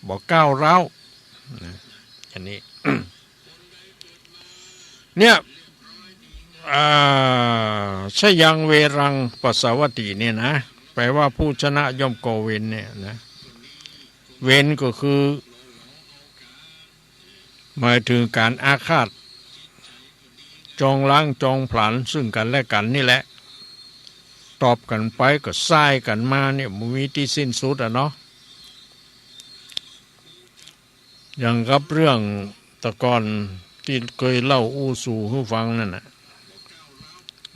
บ่ก้าวร้าวอันนี้ เนี่ยชยังเวรังปัสสาวติเนี่ยนะแปลว่าผู้ชนะย่อมก่อเวรเนี่ยนะเวรก็คือหมายถึงการอาฆาตจองล้างจองผลาญซึ่งกันและกันนี่แหละตอบกันไปก็ซ้ายกันมาเนี่ยมันมีที่สิ้นสุดอ่ะเนาะอย่างกับเรื่องตะกอนที่เคยเล่าอู้สู่ให้ฟังนั่นน่ะ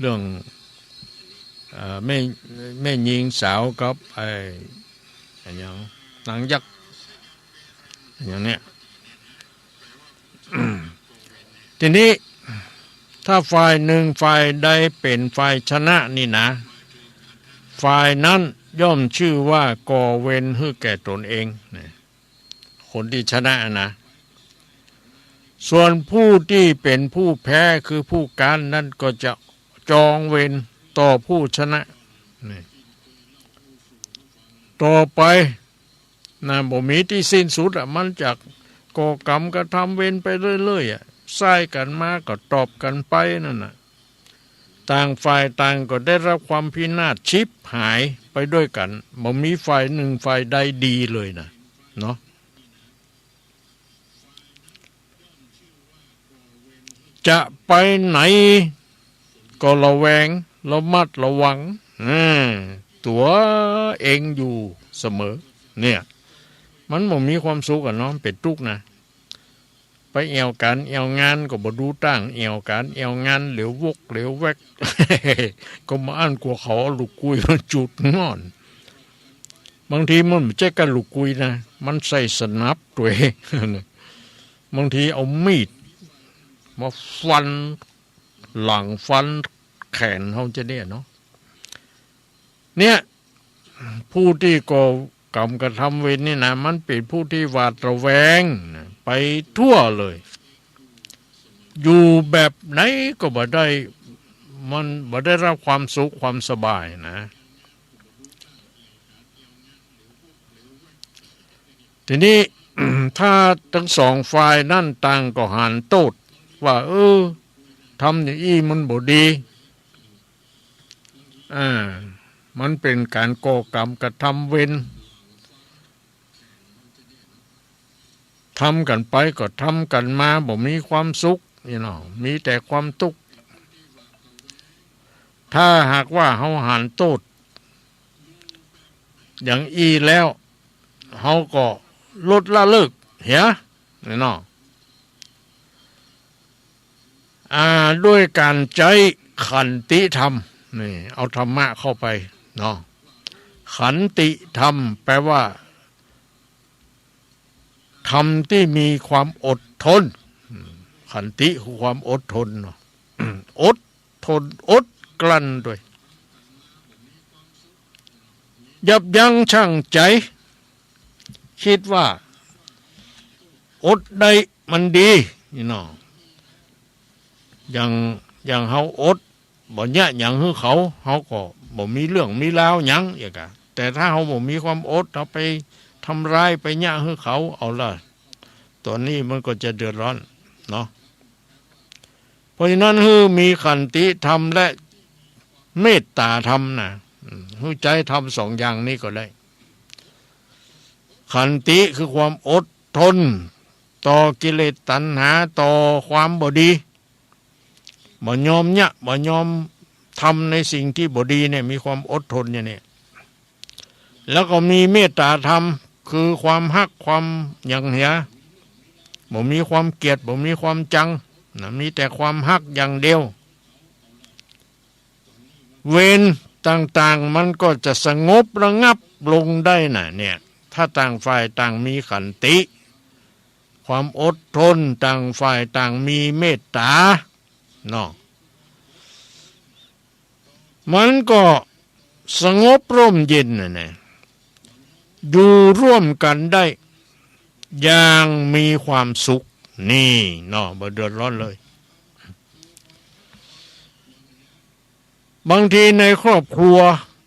เรื่องแม่หญิงสาวกับอย่างนางยักษ์อย่างเนี้ย ทีนี้ถ้าฝ่ายหนึ่งฝ่ายใดเป็นฝ่ายชนะนี่นะฝ่ายนั้นย่อมชื่อว่าก่อเวรให้แก่ตนเองคนที่ชนะนะส่วนผู้ที่เป็นผู้แพ้คือผู้การนั้นก็จะจองเวรต่อผู้ชนะต่อไปนะบ่มีที่สิ้นสุดมันจากก่อกรรมก็ทำเวรไปเรื่อยๆซ้ายกันมาก็ตอบกันไปนั่นน่ะต่างฝ่ายต่างก็ได้รับความพินาศชิบหายไปด้วยกันบ่มีฝ่ายหนึ่งฝ่ายใดดีเลยนะเนาะจะไปไหนก็ระแวงระมัดระวังตัวเองอยู่เสมอเนี่ยมันบ่มีความสุขอ่ะเนาะเป็นทุกข์นะไปเอวกันเอวงานก็บ่ดูตั้งเอวกันเอวงานเหลววกเหลวแวก ก็มาอ่านกลัวเขาลูกกุยมันจุดงอนบางทีมันไม่ใช่กันลูกกุยนะมันใส่สนับตัวเองบางทีเอามีดมาฟันหลังฟันแขนเขาจะเนี่ยเนาะเนี่ยผู้ที่ก่อกรรมกระทำเวรนี่นะมันเป็นผู้ที่หวาดระแวงไปทั่วเลยอยู่แบบไหนก็บ่ได้มันบ่ได้รับความสุขความสบายนะทีนี้ ถ้าทั้งสองฝ่ายนั่นต่างก็หันโต้ว่าทำอย่างนี้มันบ่ดีมันเป็นการก่อกรรมกระทำเวรทำกันไปก็ทำกันมาบ่มีความสุขมีแต่ความทุกข์ถ้าหากว่าเขาหันโต้อย่างอีแล้วเขาก็ลดละเลิกเหียด้วยการใจขันติธรรมนี่เอาธรรมะเข้าไปขันติธรรมแปลว่าธรรมที่มีความอดทนขันติคือความอดทนอดทนอดกลั้นด้วยยับยั้งชั่งใจคิดว่าอดได้มันดีอย่างเฮาอดบ่ยะหยังคือเขาก็บ่มีเรื่องมีราวหยังอย่างกะแต่ถ้าเฮาบ่มีความอดเอาไปทำร้ายไปยะคือเขาเอาล่ะตัวนี้มันก็จะเดือดร้อนเนาะเพราะฉะนั้นมีขันติธรรมและเมตตาธรรมนะใจทำสองอย่างนี้ก็ได้ขันติคือความอดทนต่อกิเลสตัณหาต่อความบ่ดีบ่ยอมเนี่ยบ่ยอมทำในสิ่งที่บ่ดีเนี่ยมีความอดทนอย่างนี้แล้วก็มีเมตตาธรรมคือความฮักความอย่างเหี้ยบ่มีความเกลียดบ่มีความจังมีแต่ความฮักอย่างเดียวเวรต่างๆมันก็จะสงบระงับลงได้เนี่ยถ้าต่างฝ่ายต่างมีขันติความอดทนต่างฝ่ายต่างมีเมตตามันก็สงบร่มเย็นอยู่ร่วมกันได้อย่างมีความสุขนี่บ่เดือดร้อนเลยบางทีในครอบครัว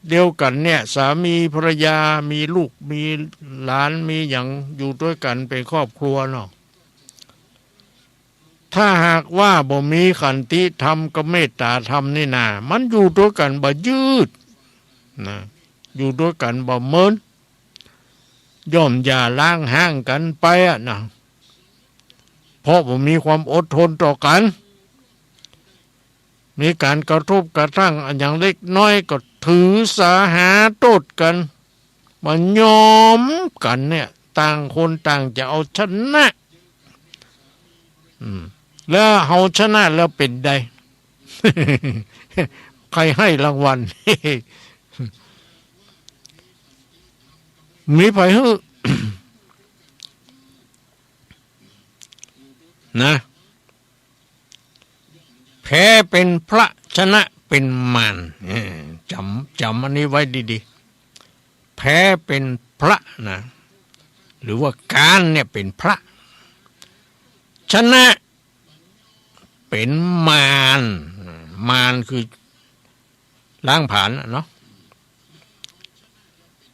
เดียวกันเนี่ยสามีภรรยามีลูกมีหลานมีอย่างอยู่ด้วยกันเป็นครอบครัวเนาะถ้าหากว่าบ่มีขันติธรรมกับเมตตาธรรมนี่นามันอยู่ด้วยกันบ่ยืดนะอยู่ด้วยกันบ่เมินย่อมอย่าล้างห่างกันไปอะนะเพราะบ่มีความอดทนต่อกันมีการกระทบกระทั่งอันอย่างเล็กน้อยก็ถือสาหาโทษกันมันยอมกันเนี่ยต่างคนต่างจะเอาชนะแล้วเอาชนะแล้วเป็นใด ใครให้รางวัล มีไผฮึ นะแพ้เป็นพระชนะเป็นมารจำอันนี้ไว้ดีๆแพ้เป็นพระนะหรือว่าการเนี่ยเป็นพระชนะเป็นมารมารคือล้างผ่านเนาะ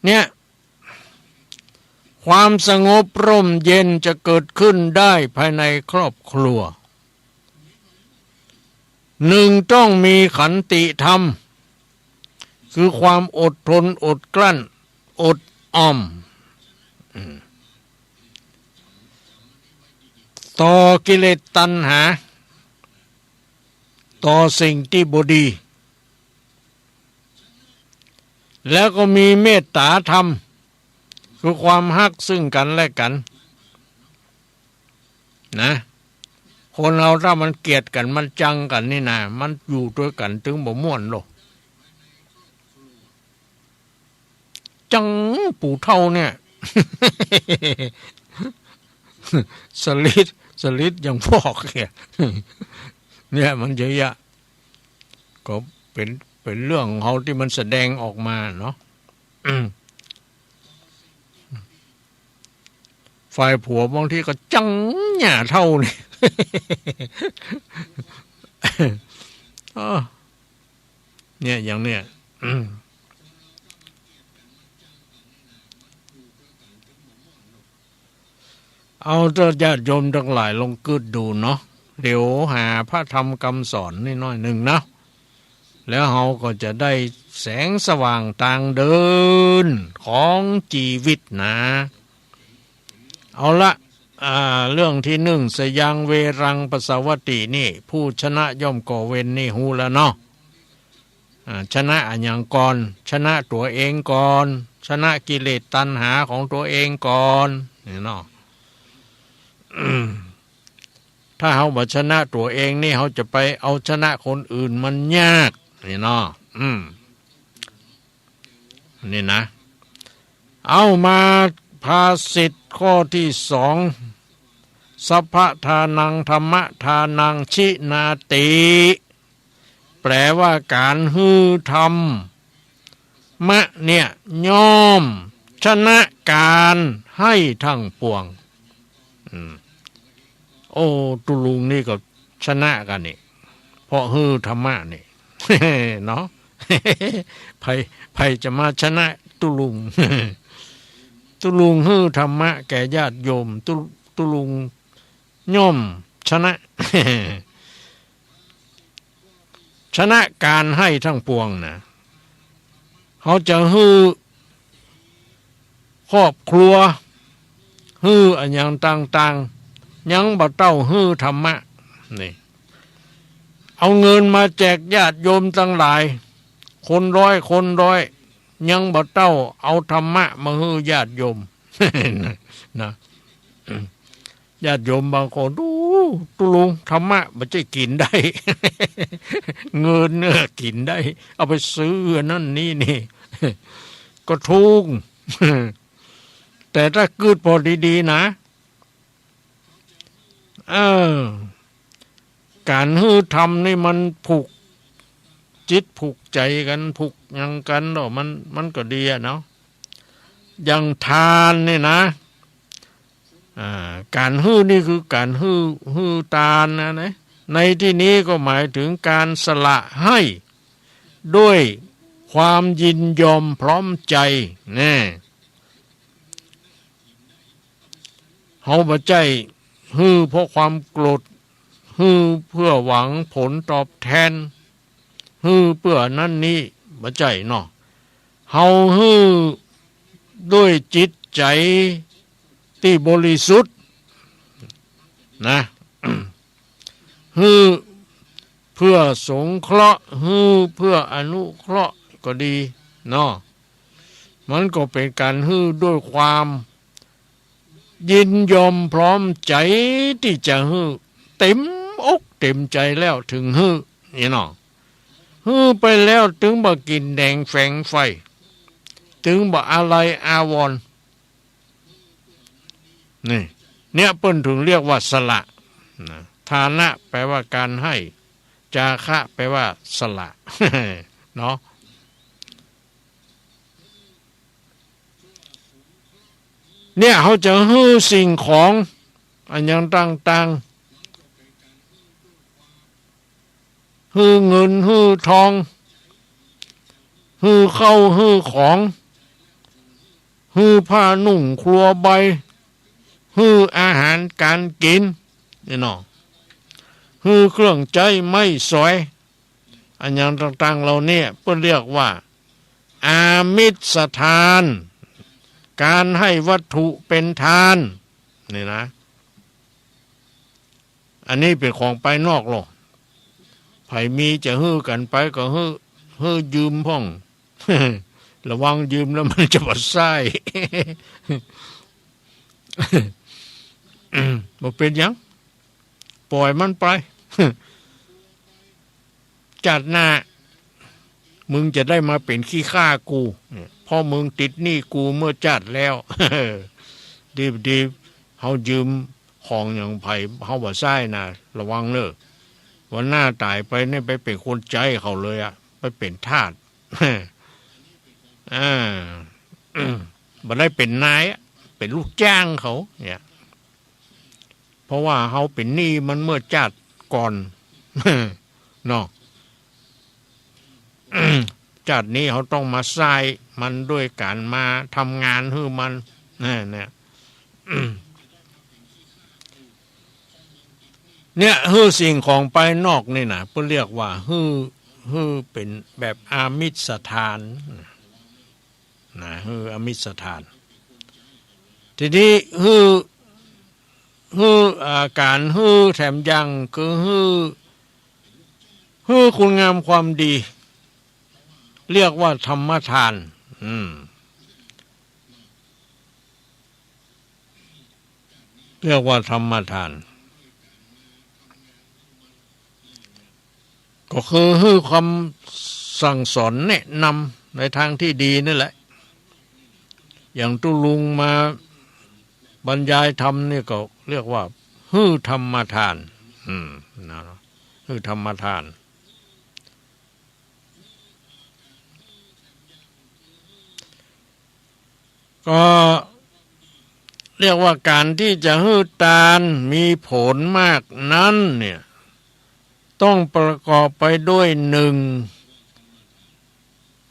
เนี่ยความสงบร่มเย็นจะเกิดขึ้นได้ภายในครอบครัวหนึ่งต้องมีขันติธรรมคือความอดทนอดกลั้นอดอ้อมต่อกิเลสตัณหาต่อสิ่งที่บดีแล้วก็มีเมตตาธรรมคือความฮักซึ่งกันและกันนะคนเราถ้ามันเกลียดกันมันจังกันนี่นะมันอยู่ด้วยกันถึงบ่ม่วนหรอกจังปู่เท่าเนี่ย สลิดอย่างพอกเนี่ยมันเยอะแยะก็เป็นเรื่องของเขาที่มันแสดงออกมาเนาะฝ่ายผัวบางทีก็จังหย่าเท่านี่ เนี่ยอย่างเนี้ยเอาเจ้าญาติโยมทั้งหลายลองกึศดูเนาะเดี๋ยวหาพระธรรมคำสอนนิดหน่อยหนึ่งนะแล้วเราก็จะได้แสงสว่างทางเดินของชีวิตนะเอาละเรื่องที่หนึ่งสยังเวรังปสวัตินี่ผู้ชนะย่อมก่อเวรนี่หูแล้วเนาะชนะอันยังก่อนชนะตัวเองก่อนชนะกิเลสตัณหาของตัวเองก่อนนี่เนาะถ้าเขาบ่ชนะตัวเองนี่เขาจะไปเอาชนะคนอื่นมันยากนี่เนาะนี่นะเอามาภาษิตข้อที่สองสัพพทานังธรรมทานังชินาติแปลว่าการฮือธรรมมะเนี่ยย่อมชนะการให้ทั้งปวงโอ้ตุลุงนี่ก็ชนะกันนี่เพราะฮือธรรมะนี่ เนาะ ไผจะมาชนะตุลุง ตุลุงฮือธรรมะแก่ญาติโยมตุลุงย่อมชนะ ชนะการให้ทั้งปวงนะเขาจะฮือครอบครัวฮืออันอย่างต่างๆยังบ่เต้าฮือธรรมะนี่เอาเงินมาแจกญาติโยมทั้งหลายคนร้อยยังบ่เต้าเอาธรรมะมาฮือญาติโยม นะญาติโยมบางคนตุลุงธรรมะมันจะกินได้ เงินเนี่ยกินได้เอาไปซื้อนั่นนี่ ก็ทุก แต่ถ้าเกิดพอดีๆนะการฮือทำนี่มันผูกจิตผูกใจกันผูกยังกันหรอมันก็ดีอะเนาะอย่างทานนี่นะการฮื้อนี่คือการฮื้อทานนะในที่นี้ก็หมายถึงการสละให้ด้วย ความยินยอมพร้อมใจแน่เฮาบ่ใจฮือเพราะความโกรธฮือเพื่อหวังผลตอบแทนฮือเพื่อนั่นนี้บ่ใจเนาะเฮาฮือด้วยจิตใจที่บริสุทธิ์นะ ฮือเพื่อสงเคราะห์ฮือเพื่ออนุเคราะห์ก็ดีเนาะมันก็เป็นการฮือด้วยความยินยอมพร้อมใจที่จะฮือเต็มอกเต็มใจแล้วถึงฮือนี่เนาะฮือไปแล้วถึงบ่กินแดงแฝงไฟถึงบ่อะไรอาวรณ์นี่เนี่ยเปิ้นถึงเรียกว่าสละนะทานะแปลว่าการให้จาคะแปลว่าสละ เนาะเนี่ยเขาจะฮื้อสิ่งของอันยังต่างๆฮื้อเงินฮื้อทองฮื้อเข้าฮื้อของฮื้อผ้านุ่งครัวใบฮื้ออาหารการกินนี่เนาะฮื้อเครื่องใจไม่สวยอันยังต่างๆเราเนี่ยเพื่อเรียกว่าอามิสทานการให้วัตถุเป็นทานนี่นะอันนี้เป็นของไปนอกหรอกไผมีจะฮื้อกันไปก็ฮื้อยืมพ่อง ระวังยืมแล้วมันจะบาดไส้ บ่เป็นยังปล่อยมันไป จัดหน้ามึงจะได้มาเป็นขี้ข้ากูเพราะมึงติดหนี้กูเมื่อจัดแล้ว ดีเฮายืมของอย่างไผเฮาบ่ใช้นะระวังเด้อวันหน้าตายไปเนี่ยไปเป็นคนใจเขาเลยอะไปเป็นทาส บ่ได้เป็นนายเป็นลูกจ้างเขาเนี่ยเพราะว่าเฮาเป็นหนี้มันเมื่อจัดก่อน เนาะ จัดนี้เขาต้องมาใส่มันด้วยการมาทำงานให้มันเนี่ย เนี่ยฮื้อสิ่งของไปนอกนี่นะเพื่อเรียกว่าฮื้อเป็นแบบอามิสทานนะฮื้ออามิสทานทีนี้ฮื้อการฮื้อแถมยังคือฮื้อคุณงามความดีเรียกว่าธรรมทานเรียกว่าธรรมทานก็คือให้ความสั่งสอนแนะนำในทางที่ดีนั่นแหละอย่างตุลุงมาบรรยายธรรมนี่ก็เรียกว่าฮื้อธรรมทานนะฮื้อธรรมทานก็เรียกว่าการที่จะฮื้อทานมีผลมากนั้นเนี่ยต้องประกอบไปด้วยหนึ่ง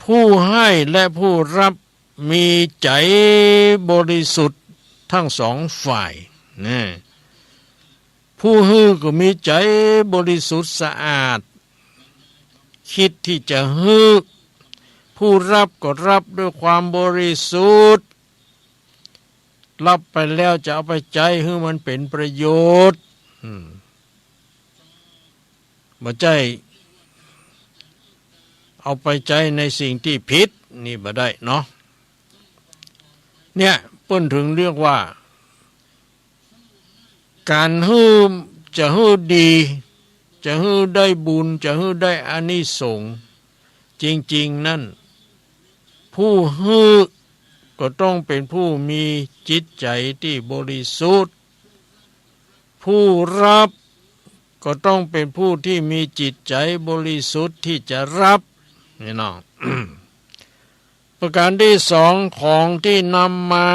ผู้ให้และผู้รับมีใจบริสุทธิ์ทั้งสองฝ่ายนะผู้ฮื้อก็มีใจบริสุทธิ์สะอาดคิดที่จะฮื้อผู้รับก็รับด้วยความบริสุทธิ์รับไปแล้วจะเอาไปใจให้มันเป็นประโยชน์บ่ใจเอาไปใจในสิ่งที่ผิดนี่บ่ได้เนาะเนี่ยเปิ้นถึงเรียกว่าการฮื้อจะฮื้อดีจะฮื้อได้บุญจะฮื้อได้อานิสงส์จริงๆนั่นผู้ฮื้อก็ต้องเป็นผู้มีจิตใจที่บริสุทธิ์ผู้รับก็ต้องเป็นผู้ที่มีจิตใจบริสุทธิ์ที่จะรับนี่เนาะ ประการที่สองของที่นำมา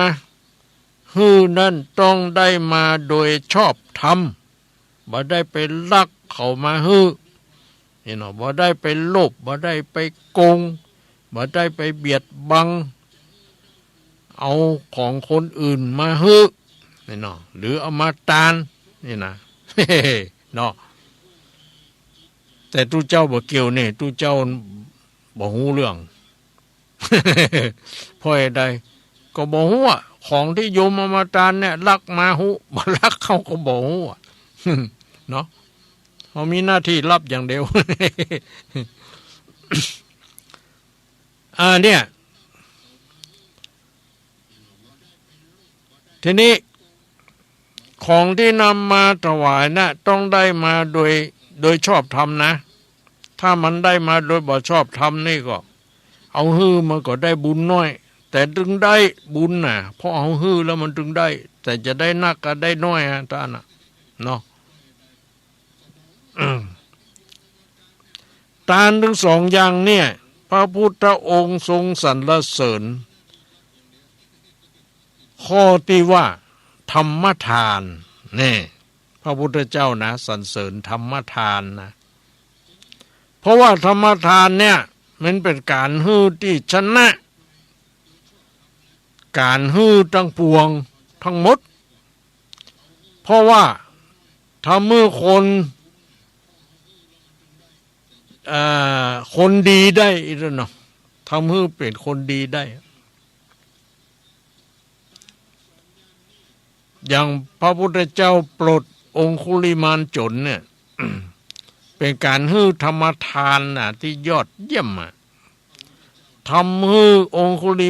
ฮื้อนั้นต้องได้มาโดยชอบธรรมบ่ได้ไปลักเข้ามาฮื้อนี่เนาะบ่ได้ไปลบบ่ได้ไปโกง บ่ได้ไปเบียดบังเอาของคนอื่นมาฮึนี่เนาะหรือเอามาตานนี่นะ เนาะแต่ตู้เจ้าบ่เกี่ยวนี่ตู้เจ้าบ่ฮู้เรื่อง เพราะใดก็บ่ฮู้อ่ะของที่โยมเอามาตานเนี่ยลักมาฮู้บ่ลักเขาก็บ่ฮู้อ่ะ เนาะเขามีหน้าที่รับอย่างเดียว เนี่ยทีนี้ของที่นำมาถวายนะต้องได้มาโดยชอบธรรมนะถ้ามันได้มาโดยบ่ชอบธรรมนี่ก็เอาฮื้อมันก็ได้บุญน้อยแต่ถึงได้บุญน่ะเพราะเอาฮื้อแล้วมันถึงได้แต่จะได้นักก็ได้น้อยท่านน่ะเนาะ ทานทั้งสองอย่างเนี่ยพระพุทธองค์ทรงสรรเสริญข้อที่ว่าธรรมทานนี่พระพุทธเจ้านะสรรเสริญธรรมทานนะเพราะว่าธรรมทานเนี่ยมันเป็นการฮื้อที่ชนะการฮื้อทั้งปวงทั้งหมดเพราะว่าถ้ามือคนดีได้อีกเนาะทำให้เป็นคนดีได้อย่างพระพุทธเจ้าโปรดองคุลิมานจนเนี่ย เป็นการให้ธรรมทานน่ะที่ยอดเยี่ยมอ่ะทำให้องคุลิ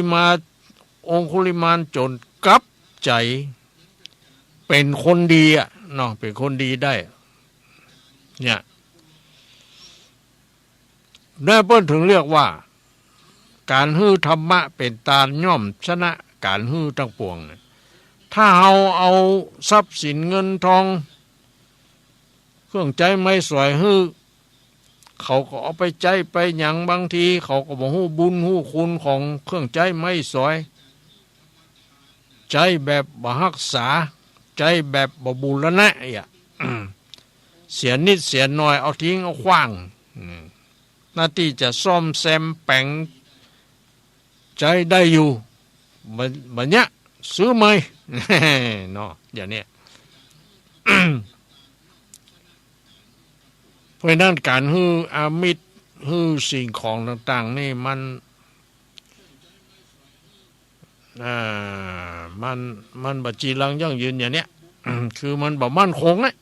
มานจนกลับใจเป็นคนดีอ่ะเนาะเป็นคนดีได้เนี่ยได้เพิ่นถึงเรียกว่าการฮื้อธรรมะเป็นตาย่อมชนะการฮื้อทั้งปวงถ้าเอาทรัพย์สินเงินทองเครื่องใจไม่สวยฮื้อเขาก็เอาไปใจไปอย่างบางทีเขาก็บอกฮู้บุญฮู้คุณของเครื่องใจไม่สวยใจแบบบ่รักษาใจแบบบ่บูรณะอ่ะ เสียนิดเสียหน่อยเอาทิ้งเอาขว้างหน้าที่จะซ่อมแซมแปลงใจได้อยู่บัดเนี้ยซื้อไหม เนาะอย่างเนี้ย เพราะนั้นการฮื้ออามิตรฮื้อสิ่งของต่างๆนี่มันบัจีรังยั่งยืนอย่างเนี้ย คือมันบ่มั่นคงอ่ะ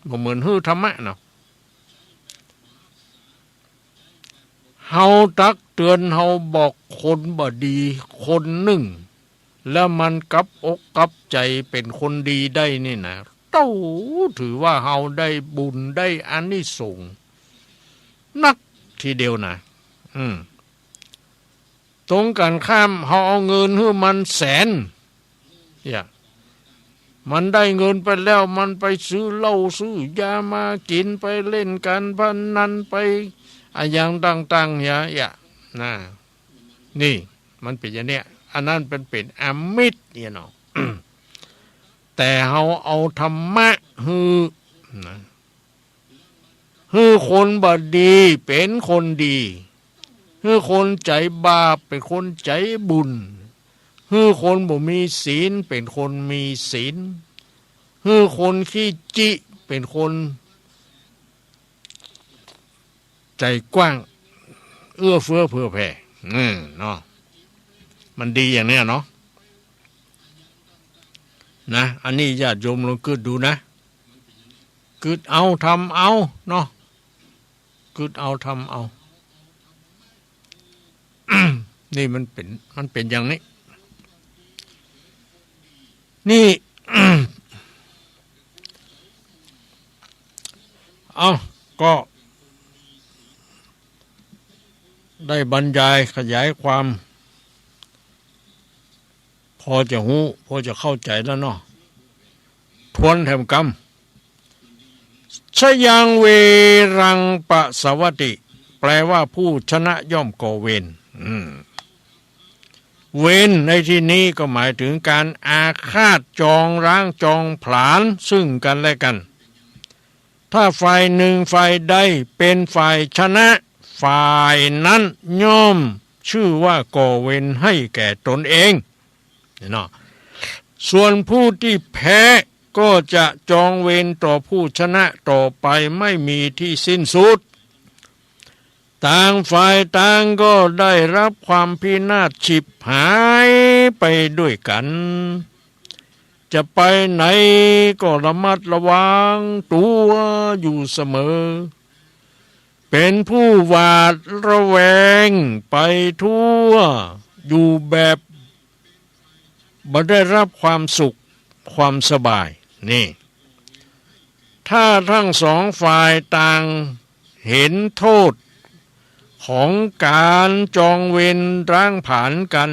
บ่เหมือนฮื้อธรรมะเนาะเฮาตักเตือนเฮาบอกคนบ่ดีคนหนึ่งแล้วมันกลับอกกลับใจเป็นคนดีได้นี่นะเต้าถือว่าเฮาได้บุญได้อานิสงส์นักทีเดียวนะตรงกันข้ามเฮาเอาเงินให้มันแสนเนี่ยมันได้เงินไปแล้วมันไปซื้อเหล้าซื้อยามากินไปเล่นการพนันไปอย่างต่างๆเนี่ยนะนี่มันเป็นอย่างเนี้ยอันนั้นเป็นอามิตรเนี่ยเนาะ แต่เราเอาธรรมะฮือคนบดีเป็นคนดีฮือคนใจบาปเป็นคนใจบุญฮือคนบ่มีศีลเป็นคนมีศีลฮือคนขี้จิเป็นคนใจกว้างเอื้อเฟื้อเผื่อแผ่เนาะมันดีอย่างเนี้ยเนาะนะอันนี้ญาติโยมลองคิดดูนะคิดเอาทำเอาเนาะคิดเอาทำเอา นี่มันเป็นอย่างนี้นี่ เอาก็ได้บรรยายขยายความพอจะหูพอจะเข้าใจแล้วเนาะทวนแถมกรรมชยังเวรังปะสวัติแปลว่าผู้ชนะย่อมก่อเวรเวรในที่นี้ก็หมายถึงการอาฆาตจองร้างจองผลาญซึ่งกันและกันถ้าฝ่ายหนึ่งฝ่ายใดเป็นฝ่ายชนะฝ่ายนั้นย่อม ชื่อว่าก่อเวรให้แก่ตนเองเนาะส่วนผู้ที่แพ้ก็จะจองเวรต่อผู้ชนะต่อไปไม่มีที่สิ้นสุดต่างฝ่ายต่างก็ได้รับความพินาศฉิบหายไปด้วยกันจะไปไหนก็ระมัดระวังตัวอยู่เสมอเป็นผู้หวาดระแวงไปทั่วอยู่แบบบ่ได้รับความสุขความสบายนี่ถ้าทั้งสองฝ่ายต่างเห็นโทษของการจองเวรร้างผลาญกัน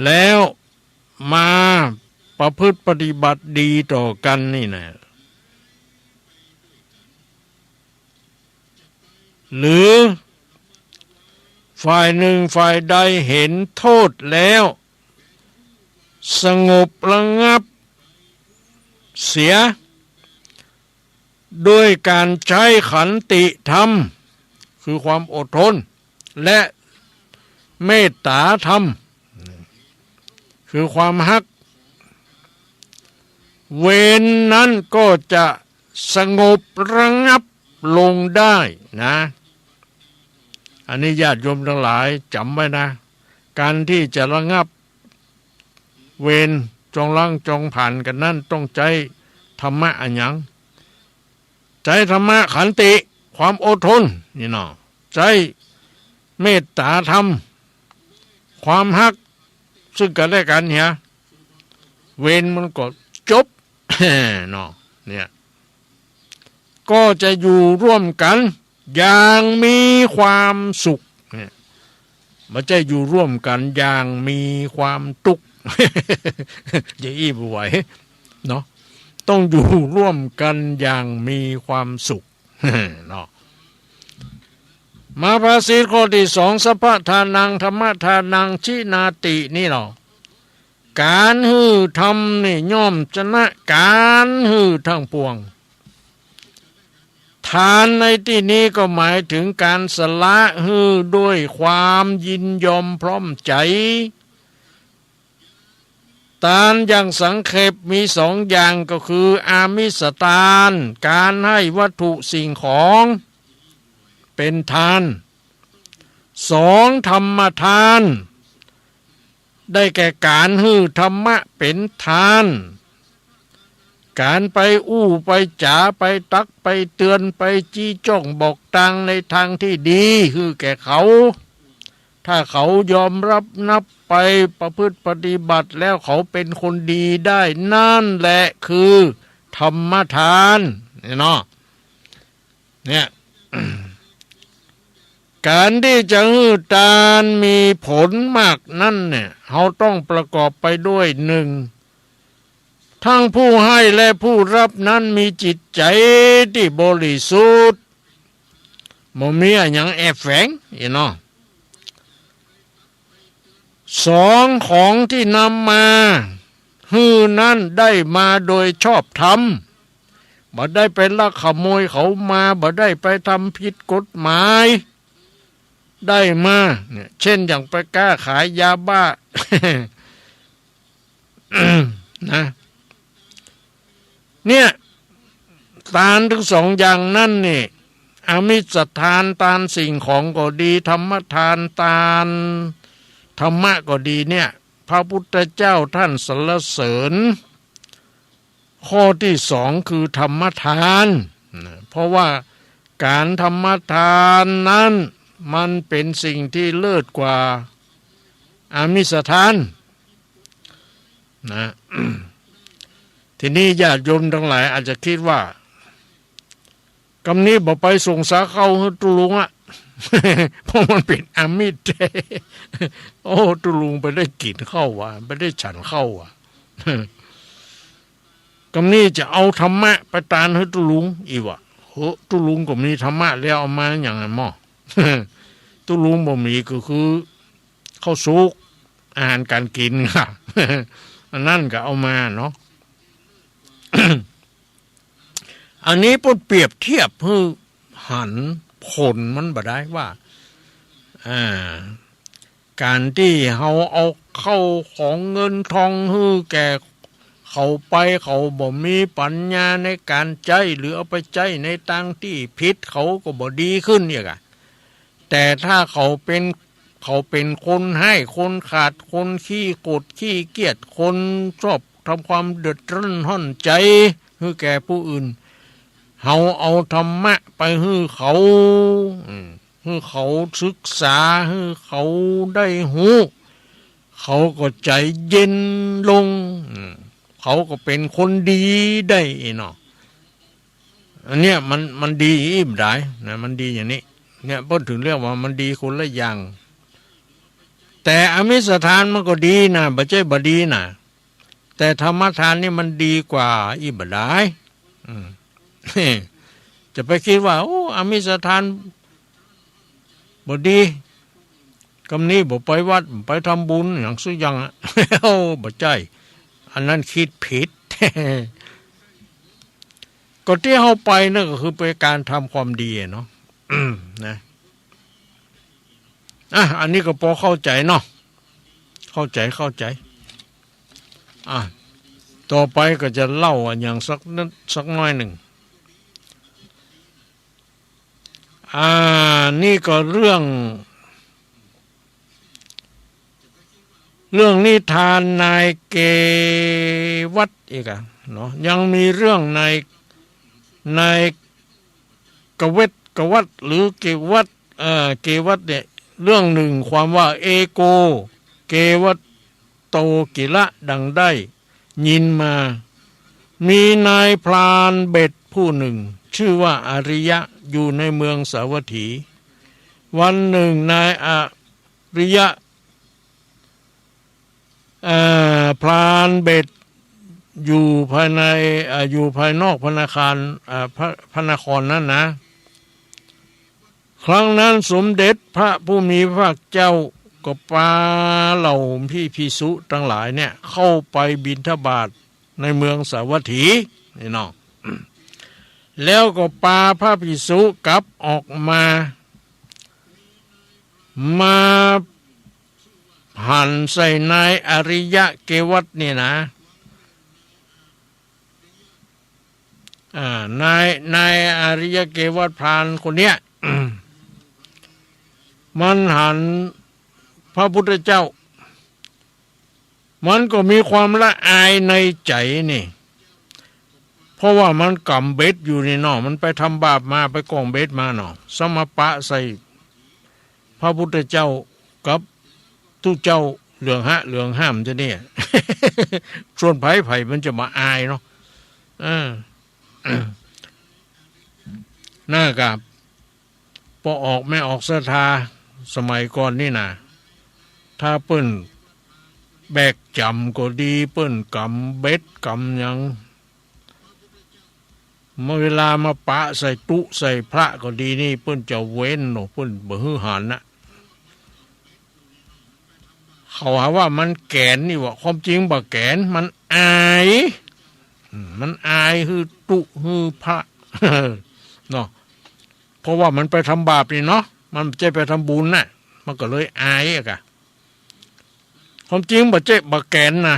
แล้วมาประพฤติปฏิบัติดีต่อกันนี่นะหรือฝ่ายหนึ่งฝ่ายใดเห็นโทษแล้วสงบระงับเสียด้วยการใช้ขันติธรรมคือความอดทนและเมตตาธรรมคือความฮักเวรนั้นก็จะสงบระงับลงได้นะอันนี้ญาติโยมทั้งหลายจำไว้นะการที่จะระงับเวรจองล้างจองผ่านกันนั่นต้องใจธรรมะอันยังใจธรรมะขันติความอดทนนี่เนาะใจเมตตาธรรมความฮักซึ่งกันและกันเนี่ยเวรมันก็จบ เนาะเนี่ยก็จะอยู่ร่วมกันอย่างมีความสุขเนี่ยมันจะอยู่ร่วมกันอย่างมีความทุกข์ อย่าอี้บไหวเนาะต้องอยู่ร่วมกันอย่างมีความสุข เนาะมาภาษีข้อที่สองสัพพทานังธรรมทานังชินาตินี่เนาะการฮือทำนี่ย่อมชนะการฮือทั้งปวงทานในที่นี้ก็หมายถึงการสละฮือด้วยความยินยอมพร้อมใจทานอย่างสังเขปมีสองอย่างก็คืออามิสทานการให้วัตถุสิ่งของเป็นทานสองธรรมทานได้แก่การฮือธรรมะเป็นทานการไปอู้ไปจ๋าไปตักไปเตือนไปจี้จ้องบอกทางในทางที่ดีคือแก่เขาถ้าเขายอมรับนับไปประพฤติปฏิบัติแล้วเขาเป็นคนดีได้นั่นแหละคือธรรมทานเนี่ยเนาะเนี่ย การที่จะฮือทานมีผลมากนั่นเนี่ยเขาต้องประกอบไปด้วยหนึ่งทั้งผู้ให้และผู้รับนั้นมีจิตใจที่บริสุทธิ์บ่มีอย่างแอบแฝงเนาะสองของที่นำมาฮือนั้นได้มาโดยชอบธรรมบ่ได้ไปลักขโมยเขามาบ่ได้ไปทำผิดกฎหมายได้มาเนี่ยเช่นอย่างไปกล้าขายยาบ้า นะเนี่ยทานทั้งสองอย่างนั่นนี่อามิสทานทานสิ่งของก็ดีธรรมทานทานธรรมะก็ดีเนี่ยพระพุทธเจ้าท่านสรรเสริญข้อที่สองคือธรรมทานเพราะว่าการธรรมทานนั้นมันเป็นสิ่งที่เลิศกว่าอามิสทานนะ ทีนี้ญาติโยมทั้งหลายอาจจะคิดว่ากำนี้บอกไปส่งสาเข้าให้ตุลุงอะ เพราะมันเป็นอามิตร โอ้ตุลุงไปได้กินเข้าว่ะไปได้ฉันเข้าว่ะ กำนี้จะเอาธรรมะไปตานให้ตุลุงอีวะโหตุลุงก็มีธรรมะแล้วเอามาอย่างไรมั่ ตุลุงบ่มีก็คือข้าวสุกอาหารการกินค่ะ อันนั่นก็เอามาเนาะ อันนี้พูดเปรียบเทียบเพื่อหันผลมันบ่ได้ว่า อ่าการที่เขาเอาเข้าของเงินทองฮื้อแก่เขาไปเขาบ่มีปัญญาในการใจหรือเอาไปใจในทางที่ผิดเขาก็บ่ดีขึ้นเนี่ยกะแต่ถ้าเขาเป็นคนให้คนขาดคนขี้โกรธขี้เกียจคนชอบทำความเดือดร้อนห้อนใจฮื้อแก่ผู้อื่นเขาเอาธรรมะไปฮื้อเขาฮื้อเขาศึกษาฮื้อเขาได้หูเขาก็ใจเย็นลงเขาก็เป็นคนดีได้เนาะอันเนี้ยมันดีอิ่มได้นะมันดีอย่างนี้เนี่ยพูดถึงเรื่องว่ามันดีคนละอย่างแต่อมิสทานมันก็ดีนะบ่ใช่บ่ดีนะแต่ธรรมทานนี่มันดีกว่าอีบ่ได้จะไปคิดว่าโอ้อมิสทานบ่ดีกำนี้บ่ไปวัดไปทำบุญอย่างสุยังโอ้บ่ใช่อันนั้นคิดผิด ก็ที่เขาไปนั่นก็คือเป็นการทำความดีเนาะนะอันนี้ก็พอเข้าใจเนาะเข้าใจต่อไปก็จะเล่าอย่างสักน้อยหนึ่งนี่ก็เรื่องนิทานนายเกวัตอีกเนาะยังมีเรื่องนายกวัตหรือเกวัตเนี่ยเรื่องหนึ่งความว่าเอโกเกวัตโตกิละดังได้ยินมามีนายพรานเบ็ดผู้หนึ่งชื่อว่าอริยะอยู่ในเมืองสาวัตถีวันหนึ่งนายอริยะพรานเบ็ดอยู่ภายนอกพระนครพระนครนั้นนะครั้งนั้นสมเด็จพระผู้มีพระภาคเจ้าก็พาเหล่าพี่ภิกษุทั้งหลายเนี่ยเข้าไปบิณฑบาตในเมืองสาวัตถีนี่น้องแล้วก็พาพระภิกษุกลับออกมาหั่นใส่นายอริยะเกวัตนี่นะนายอริยะเกวัตพรานคนเนี้ย มันหันพระพุทธเจ้ามันก็มีความละอายในใจนี่เพราะว่ามันกำเบ็ดอยู่นี่เนาะมันไปทำบาปมาไปกองเบ็ดมาเนาะสมปะใส่พระพุทธเจ้ากับทุกเจ้าเหลืองห้ามจะเนี่ย ส่วนไผ่มันจะมาอายเนาะน่ากับพอออกไม่ออกศรัทธาสมัยก่อนนี่นะถ้าเปิ้นแบกจำก็ดีเปิ้นกำเบ็ดกำยังเมื่อเวลามาปะใส่ตุใส่พระก็ดีนี่เปิ้นจะเว้นเนาะเปิ้นบ่ฮือหันนะเขาหาว่ามันแกนนี่ว่าความจริงบ่แกนมันอายคือตุคือพระเนาะเพราะว่ามันไปทำบาปนี่เนาะมันไม่ใช่ไปทำบุญน่ะมันก็เลยอายอะความจริงบ่เจ๊บ่แกนนะ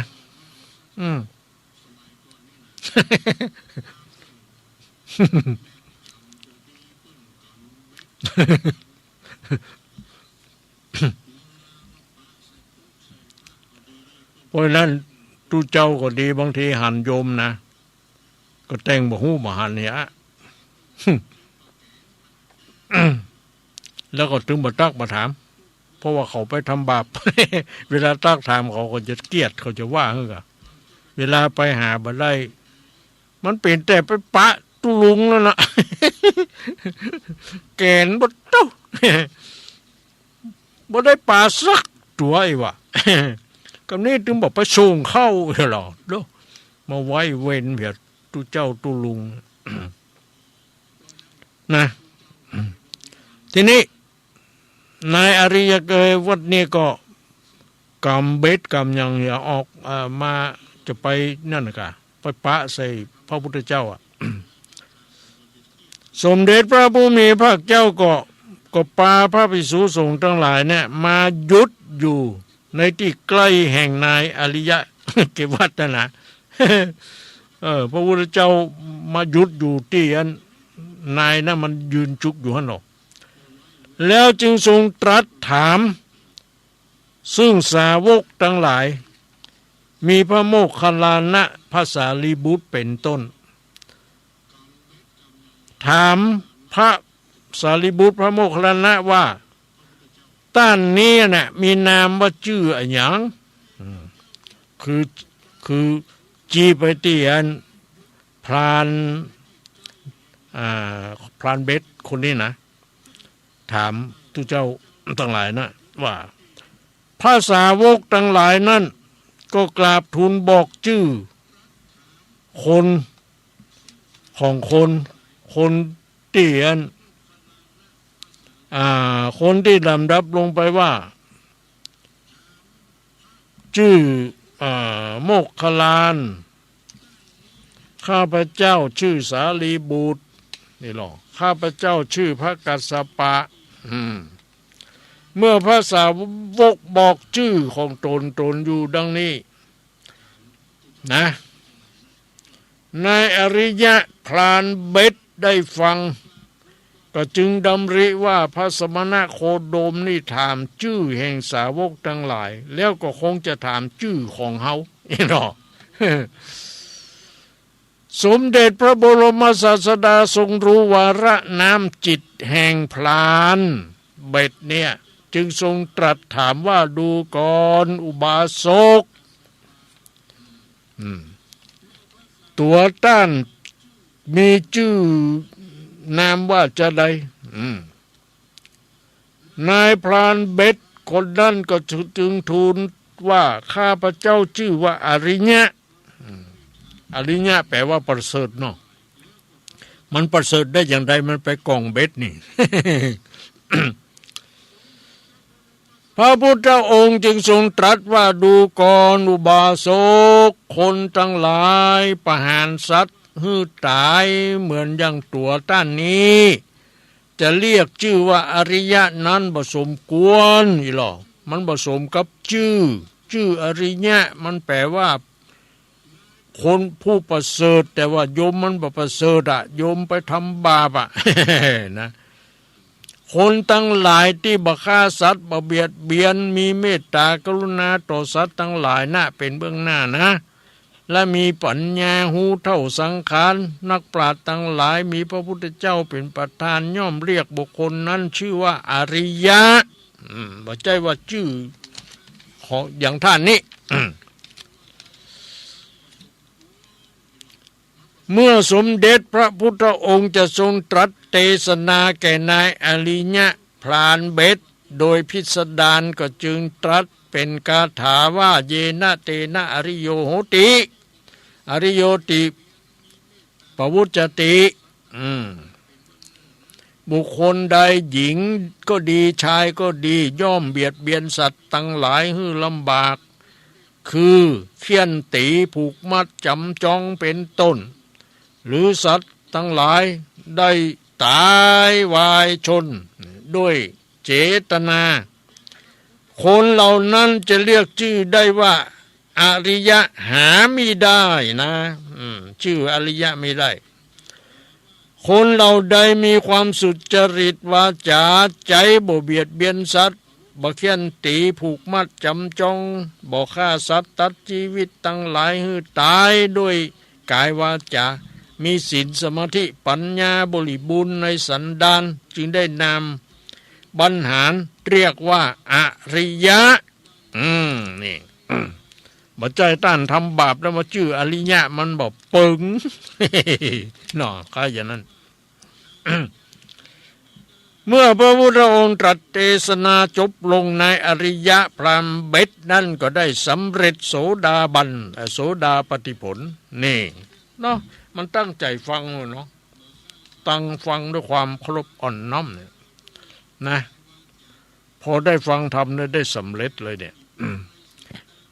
เพราะนั้นตู้เจ้าก็ดีบางทีหันโยมนะก็แต่งบ่ฮู้บ่หันเนี่ยแล้วก็ถึงบ่ตักบ่ถามเพราะว่าเขาไปทำบาป เวลาตักถามเขาก็จะเกลียดเขาจะว่าเฮ้ยเวลาไปหาบ่ได้มันเป็นแต่ไปปะตุลุงนั่นน่ะ แกนบ่เต้า บ่ได้ปลาสักตัวไอ้วะ กับนี้ถึงบอกไปส่งเข้าหรอเด้อมาไว้เว้นเพียรตุเจ้าตุลุง นะทีนี้นายอริยเกวัดนี่ก็กำเบ็ดกำยังอย่าออกมาจะไปนั่นกะไปปะใส่พระพุทธเจ้า สมเด็จพระผู้มีพระเจ้าก็ ก็ปาพระภิกษุสงฆ์ทั้งหลายเนี่ยมาหยุดอยู่ในที่ใกล้แห่งนายอริยะ เกวัตนะ พระพุทธเจ้ามาหยุดอยู่ที่อันนายนะมันยืนจุกอยู่หันหรอกแล้วจึงทรงตรัสถามซึ่งสาวกทั้งหลายมีพระโมคคัลลานะพระสารีบุตรเป็นต้นถามพระสารีบุตรพระโมคคัลลานะว่าต้านนี้น่ะมีนามว่าชื่ออะไรอย่างคือจีไปที่อันพรานเบสคนนี้นะถามทุกเจ้าทั้งหลายนะว่าพระสาวกทั้งหลายนั่นก็กราบทูลบอกชื่อคนของคนที่อันคนที่ลำดับลงไปว่าชื่อโมคคัลลานข้าพเจ้าชื่อสารีบุตรนี่หรอข้าพเจ้าชื่อพระกัสสปะเมื่อพระสาวกบอกชื่อของตนอยู่ดังนี้นะนายอริยะพรานเบ็ดได้ฟังก็จึงดำริว่าพระสมณะโคดมนี่ถามชื่อแห่งสาวกทั้งหลายแล้วก็คงจะถามชื่อของเฮาอีหรอ สมเด็จพระบรมศาสดาทรงรู้วาระน้ำจิตแห่งพรานเบ็ดเนี่ยจึงทรงตรัสถามว่าดูก่อนอุบาสกตัวต้านมีชื่อนามว่าจะใดนายพรานเบ็ดคนนั้นก็จึงทูลว่าข้าพเจ้าชื่อว่าอริยะอริยะแปลว่าประเสริฐเนาะมันประเสริฐได้อย่างไรมันไปกองเบ็ดนี่ พระพุทธองค์จึงทรงตรัสว่าดูก่อนอุบาสกคนทั้งหลายประหารสัตว์หื้อตายเหมือนอย่างตัวต้านนี้จะเรียกชื่อว่าอริยะนั้นผสมกวนอีหรอมันผสมกับชื่ออริยะมันแปลว่าคนผู้ประเสริฐแต่ว่าโยมมันบ่ประเสริฐอะโยมไปทำบาปอะ นะคนทั้งหลายที่บ่ฆ่าสัตว์บ่เบียดเบียนมีเมตตากรุณาต่อสัตว์ทั้งหลายน่ะเป็นเบื้องหน้านะและมีปัญญาหูเท่าสังขารนักปราชญ์ทั้งหลายมีพระพุทธเจ้าเป็นประธานย่อมเรียกบุคคลนั้นชื่อว่าอริยะบ่ใช่ว่าชื่อของอย่างท่านนี้ เมื่อสมเด็จพระพุทธองค์จะทรงตรัสเทศนาแก่นายอริยะพรานเบ็ดโดยพิสดารก็จึงตรัสเป็นคาถาว่าเยนะเตนะอริโยโหติอริโยติปวุจจติบุคคลใดหญิงก็ดีชายก็ดีย่อมเบียดเบียนสัตว์ทั้งหลายให้ลำบากคือเคี่ยนตีผูกมัดจำจองเป็นต้นหรือสัตว์ทั้งหลายได้ตายวายชนด้วยเจตนาคนเหล่านั้นจะเรียกชื่อได้ว่าอริยะหาไม่ได้นะชื่ออริยะไม่ได้คนเหล่าใดมีความสุจริตวาจาใจบ่เบียดเบียนสัตว์บ่เคี่ยนตีผูกมัดจำจองบ่ฆ่าสัตว์ตัดชีวิตทั้งหลายให้ตายด้วยกายวาจามีศีลสมาธิปัญญาบริบูรณ์ในสันดานจึงได้นามบรรหารเรียกว่าอริยะนี่บ่ใจต้านทำบาปแล้วมาชื่ออริยะมันบอกปึง เนาะก็อย่างนั้น เมื่อพระพุทธองค์ตรัสเทศนาจบลงในอริยะพรามเบ็ดนั่นก็ได้สำเร็จโสดาบันโสดาปฏิผลนี่เนาะมันตั้งใจฟังเนาะตั้งฟังด้วยความเคารพอ่อนน้อมเนี่ยนะพอได้ฟังธรรมได้สำเร็จเลยเนี่ย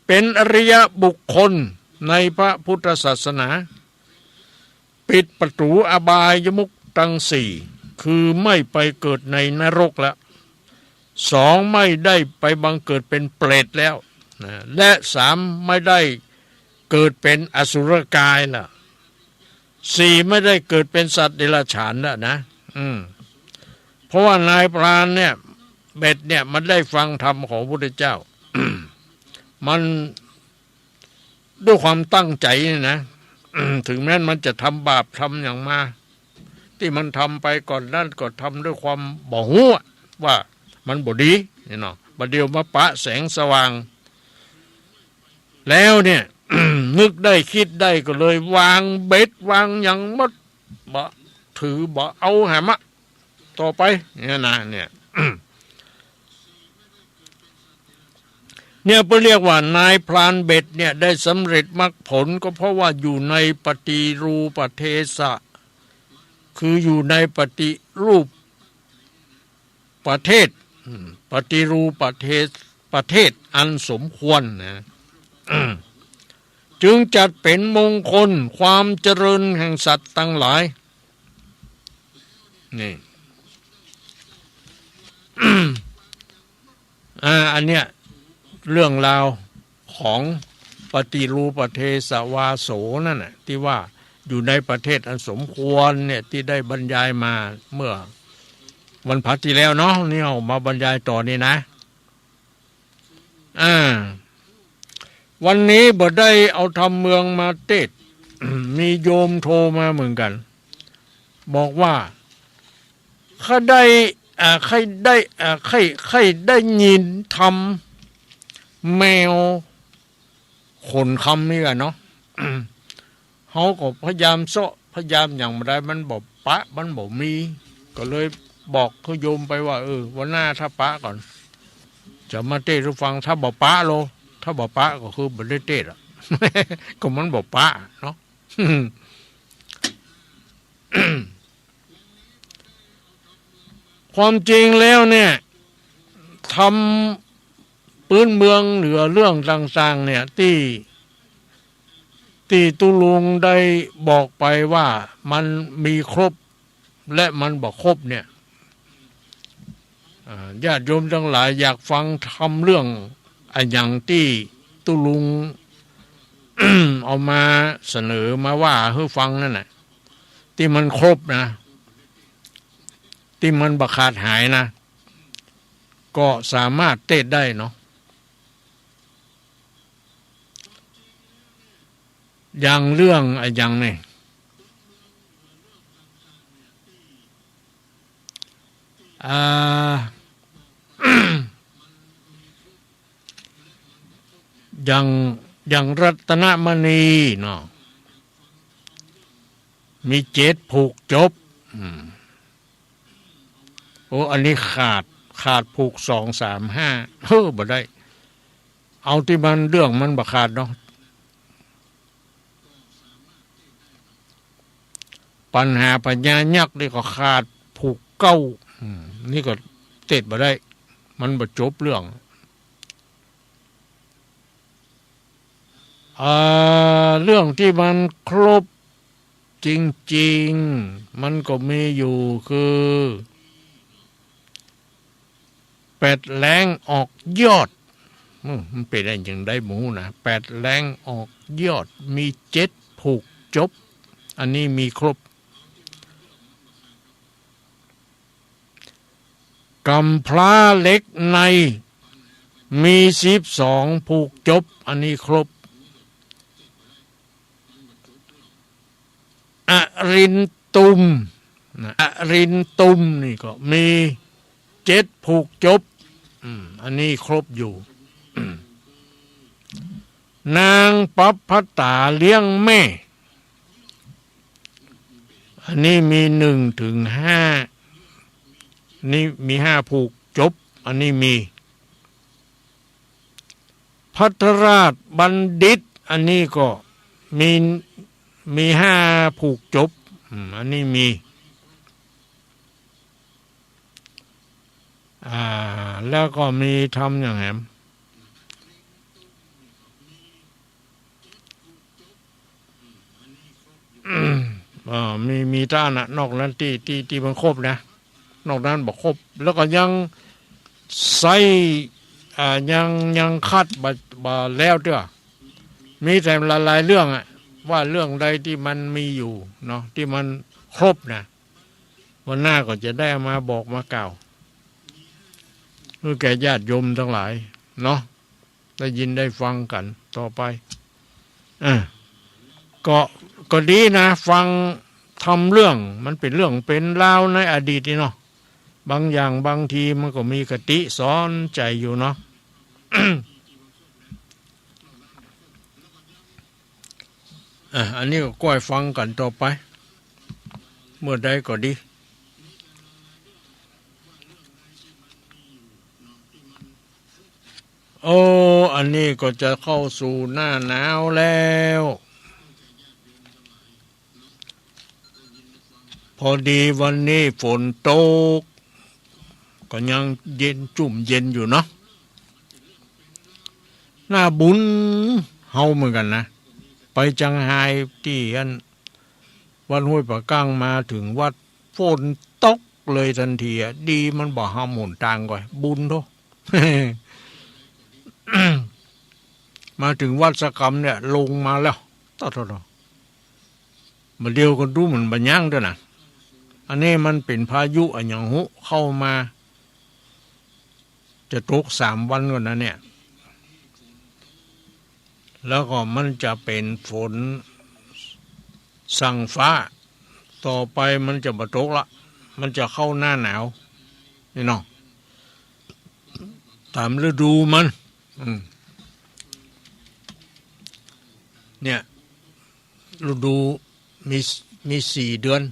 เป็นอริยบุคคลในพระพุทธศาสนาปิดประตูอบายมุขทั้งสี่ คือไม่ไปเกิดในนรกแล้วสองไม่ได้ไปบังเกิดเป็นเปรตแล้วนะและสามไม่ได้เกิดเป็นอสุรกายล่ะสี่ไม่ได้เกิดเป็นสัตว์เดรัจฉานแล้วนะเพราะว่านายพรานเนี่ยเบ็ดเนี่ยมันได้ฟังธรรมของพระพุทธเจ้า มันด้วยความตั้งใจนะ ถึงแม้มันจะทำบาปทำอย่างมาที่มันทำไปก่อนนั้นก็ทำด้วยความบ่หูว่ามันบ่ดีนี่เนาะบัดเดียวมาปะแสงสว่างแล้วเนี่ย นึกได้คิดได้ก็เลยวางเบ็ดวางอย่างมัดบ่ถือบ่เอาหามะต่อไปเนี่ยนะเนี่ย เนี่ยเรียกว่านายพรานเบ็ดเนี่ยได้สำเร็จมรรคผลก็เพราะว่าอยู่ในปฏิรูปเทศะคืออยู่ในปฏิรูปประเทศปฏิรูปประเทศอันสมควรนะ จึงจัดเป็นมงคลความเจริญแห่งสัตว์ทั้งหลายนี่ อันเนี้ยเรื่องราวของปฏิรูปเทศวาโสนั่นน่ะที่ว่าอยู่ในประเทศอันสมควรเนี่ยที่ได้บรรยายมาเมื่อวันพักที่แล้วเนาะนี่เอามาบรรยายต่อนี่นะวันนี้บ่ได้เอาทำเมืองมาเทศ มีโยมโทรมาเหมือนกัน บอกว่าเขาได้ใครได้ยินทำแมวขนคำนี่กันเนาะ เขาก็พยายามเสาะพยายามอย่างไรมันบอกปะมันบอกมีก็เลยบอกเขาโยมไปว่าวันหน้าถ้าปะก่อนจะมาเทศให้ฟังถ้าบอกปะโลถ้าบอกปะก็คือไม่ได้เทศอ่ะ ก็มันบอกปะเนาะ ความจริงแล้วเนี่ยทำปืนเมืองเหนือเรื่องต่างๆเนี่ยที่ตุลุงได้บอกไปว่ามันมีครบและมันบอกครบเนี่ยญาติโยมทั้งหลายอยากฟังทำเรื่องอย่างที่ตุลุง เอามาเสนอมาว่าให้ฟังนั่นแหละที่มันครบนะที่มันบักขาดหายนะก็สามารถเทศได้เนาะอย่างเรื่องอย่างนี้ อย่างรัตนมณีเนาะมี7ผูกจบอันนี้ขาดผูก2 3 5บ่ได้เอาที่มันเรื่องมันบ่ขาดเนาะปัญหาปัญญายักษ์นี่ก็ขาดผูก9นี่ก็เทศบ่ได้มันบ่จบเรื่องเรื่องที่มันครบจริงๆมันก็มีอยู่คือ8แหลงออกยอดมันเป็นได้อย่างได้หมูนะ8แหลงออกยอดมี7ผูกจบอันนี้มีครบกำพร้าเล็กในมี12ผูกจบอันนี้ครบอรินตุมนี่ก็มี7ผูกจบอันนี้ครบอยู่ นางปัปพตาเลี้ยงแม่อันนี้มี1 ถึง 5นี่มี5ผูกจบอันนี้มีพัทราชบัณฑิตอันนี้ก็มี5ผูกจบอันนี้มีแล้วก็มีทำอย่างแหม มีท่านะนอกนั้นที่มันครบนะนอกนั้นบอกครบแล้วก็ยังใส่ยังคัดบ่แล้วเด้อมีแต่หลายๆเรื่องอะว่าเรื่องใดที่มันมีอยู่เนาะที่มันครบนะวันหน้าก็จะได้มาบอกมากล่าวเพื่อแก่ญาติโยมทั้งหลายเนาะได้ยินได้ฟังกันต่อไปก็ดีนะฟังทำเรื่องมันเป็นเรื่องเป็นราวในอดีตนี่เนาะบางอย่างบางทีมันก็มีคติสอนใจอยู่เนาะ อันนี้ก็ก้อยฟังกันต่อไปเมื่อใดก็ดีอันนี้ก็จะเข้าสู่หน้าหนาวแล้วพอดีวันนี้ฝนตกก็ยังเย็นจุ่มเย็นอยู่เนาะหน้าบุญเฮาเหมือนกันนะไปจังไห้ที่วัดห้วยปะกั้งมาถึงวัดฝนตกเลยทันทีดีมันบ่ห้ามหนทางก่อนบุญโธ่ มาถึงวัดสกรรมเนี่ยลงมาแล้วต่อมาเดียวกันดูเหมือนบัญญังด้วยนะอันนี้มันเป็นพายุอันยังหุเข้ามาจะตก3 วันก่อนนะเนี่ยแล้วก็มันจะเป็นฝนสั่งฟ้าต่อไปมันจะมาตกละมันจะเข้าหน้าหนาวนี่เนาะตามฤดูมันเนี่ยฤดูมี4 เดือน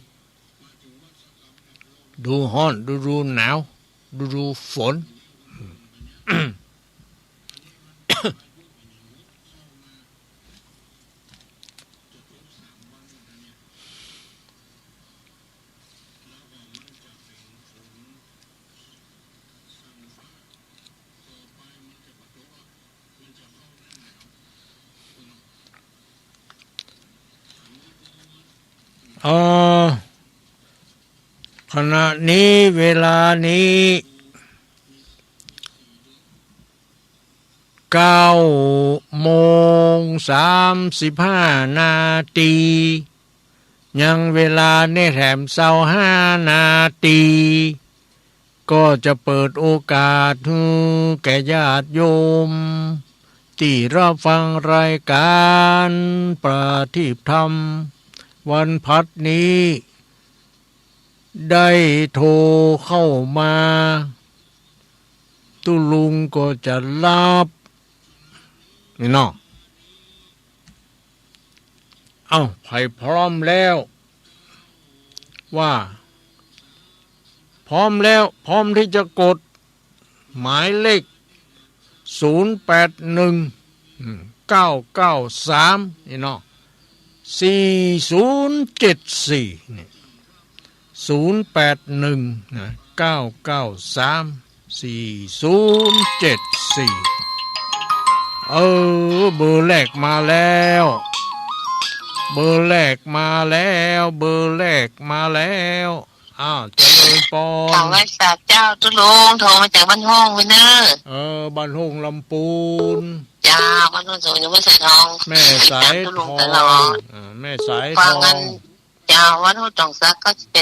ดูร้อนฤดูหนาวฤดูฝน ขณะนี้เวลานี้9:35 นาทียังเวลาเนี่ยแถม25 นาทีก็จะเปิดโอกาสให้แก่ญาติโยมที่รับฟังรายการประทีปธรรมวันพัดนี้ได้โทรเข้ามาตุลุงก็จะรับนี่เนาะไผ่พร้อมแล้วว่าพร้อมแล้วพร้อมที่จะกดหมายเลข081993นี่เนาะ4074นี่0819934074เบอร์แรกมาแล้วเบอร์แรกมาแล้วเจริญปอนถามว่าสาเจ้าตุลุงโทรมาจากบ้านห้องวินเนอร์บ้านห้องลำปูนจ้าบ้านห้องสวนอยู่บ้านสายทองแม่สายทองแม่สายทองเจ้าวัดห้วยตองซัก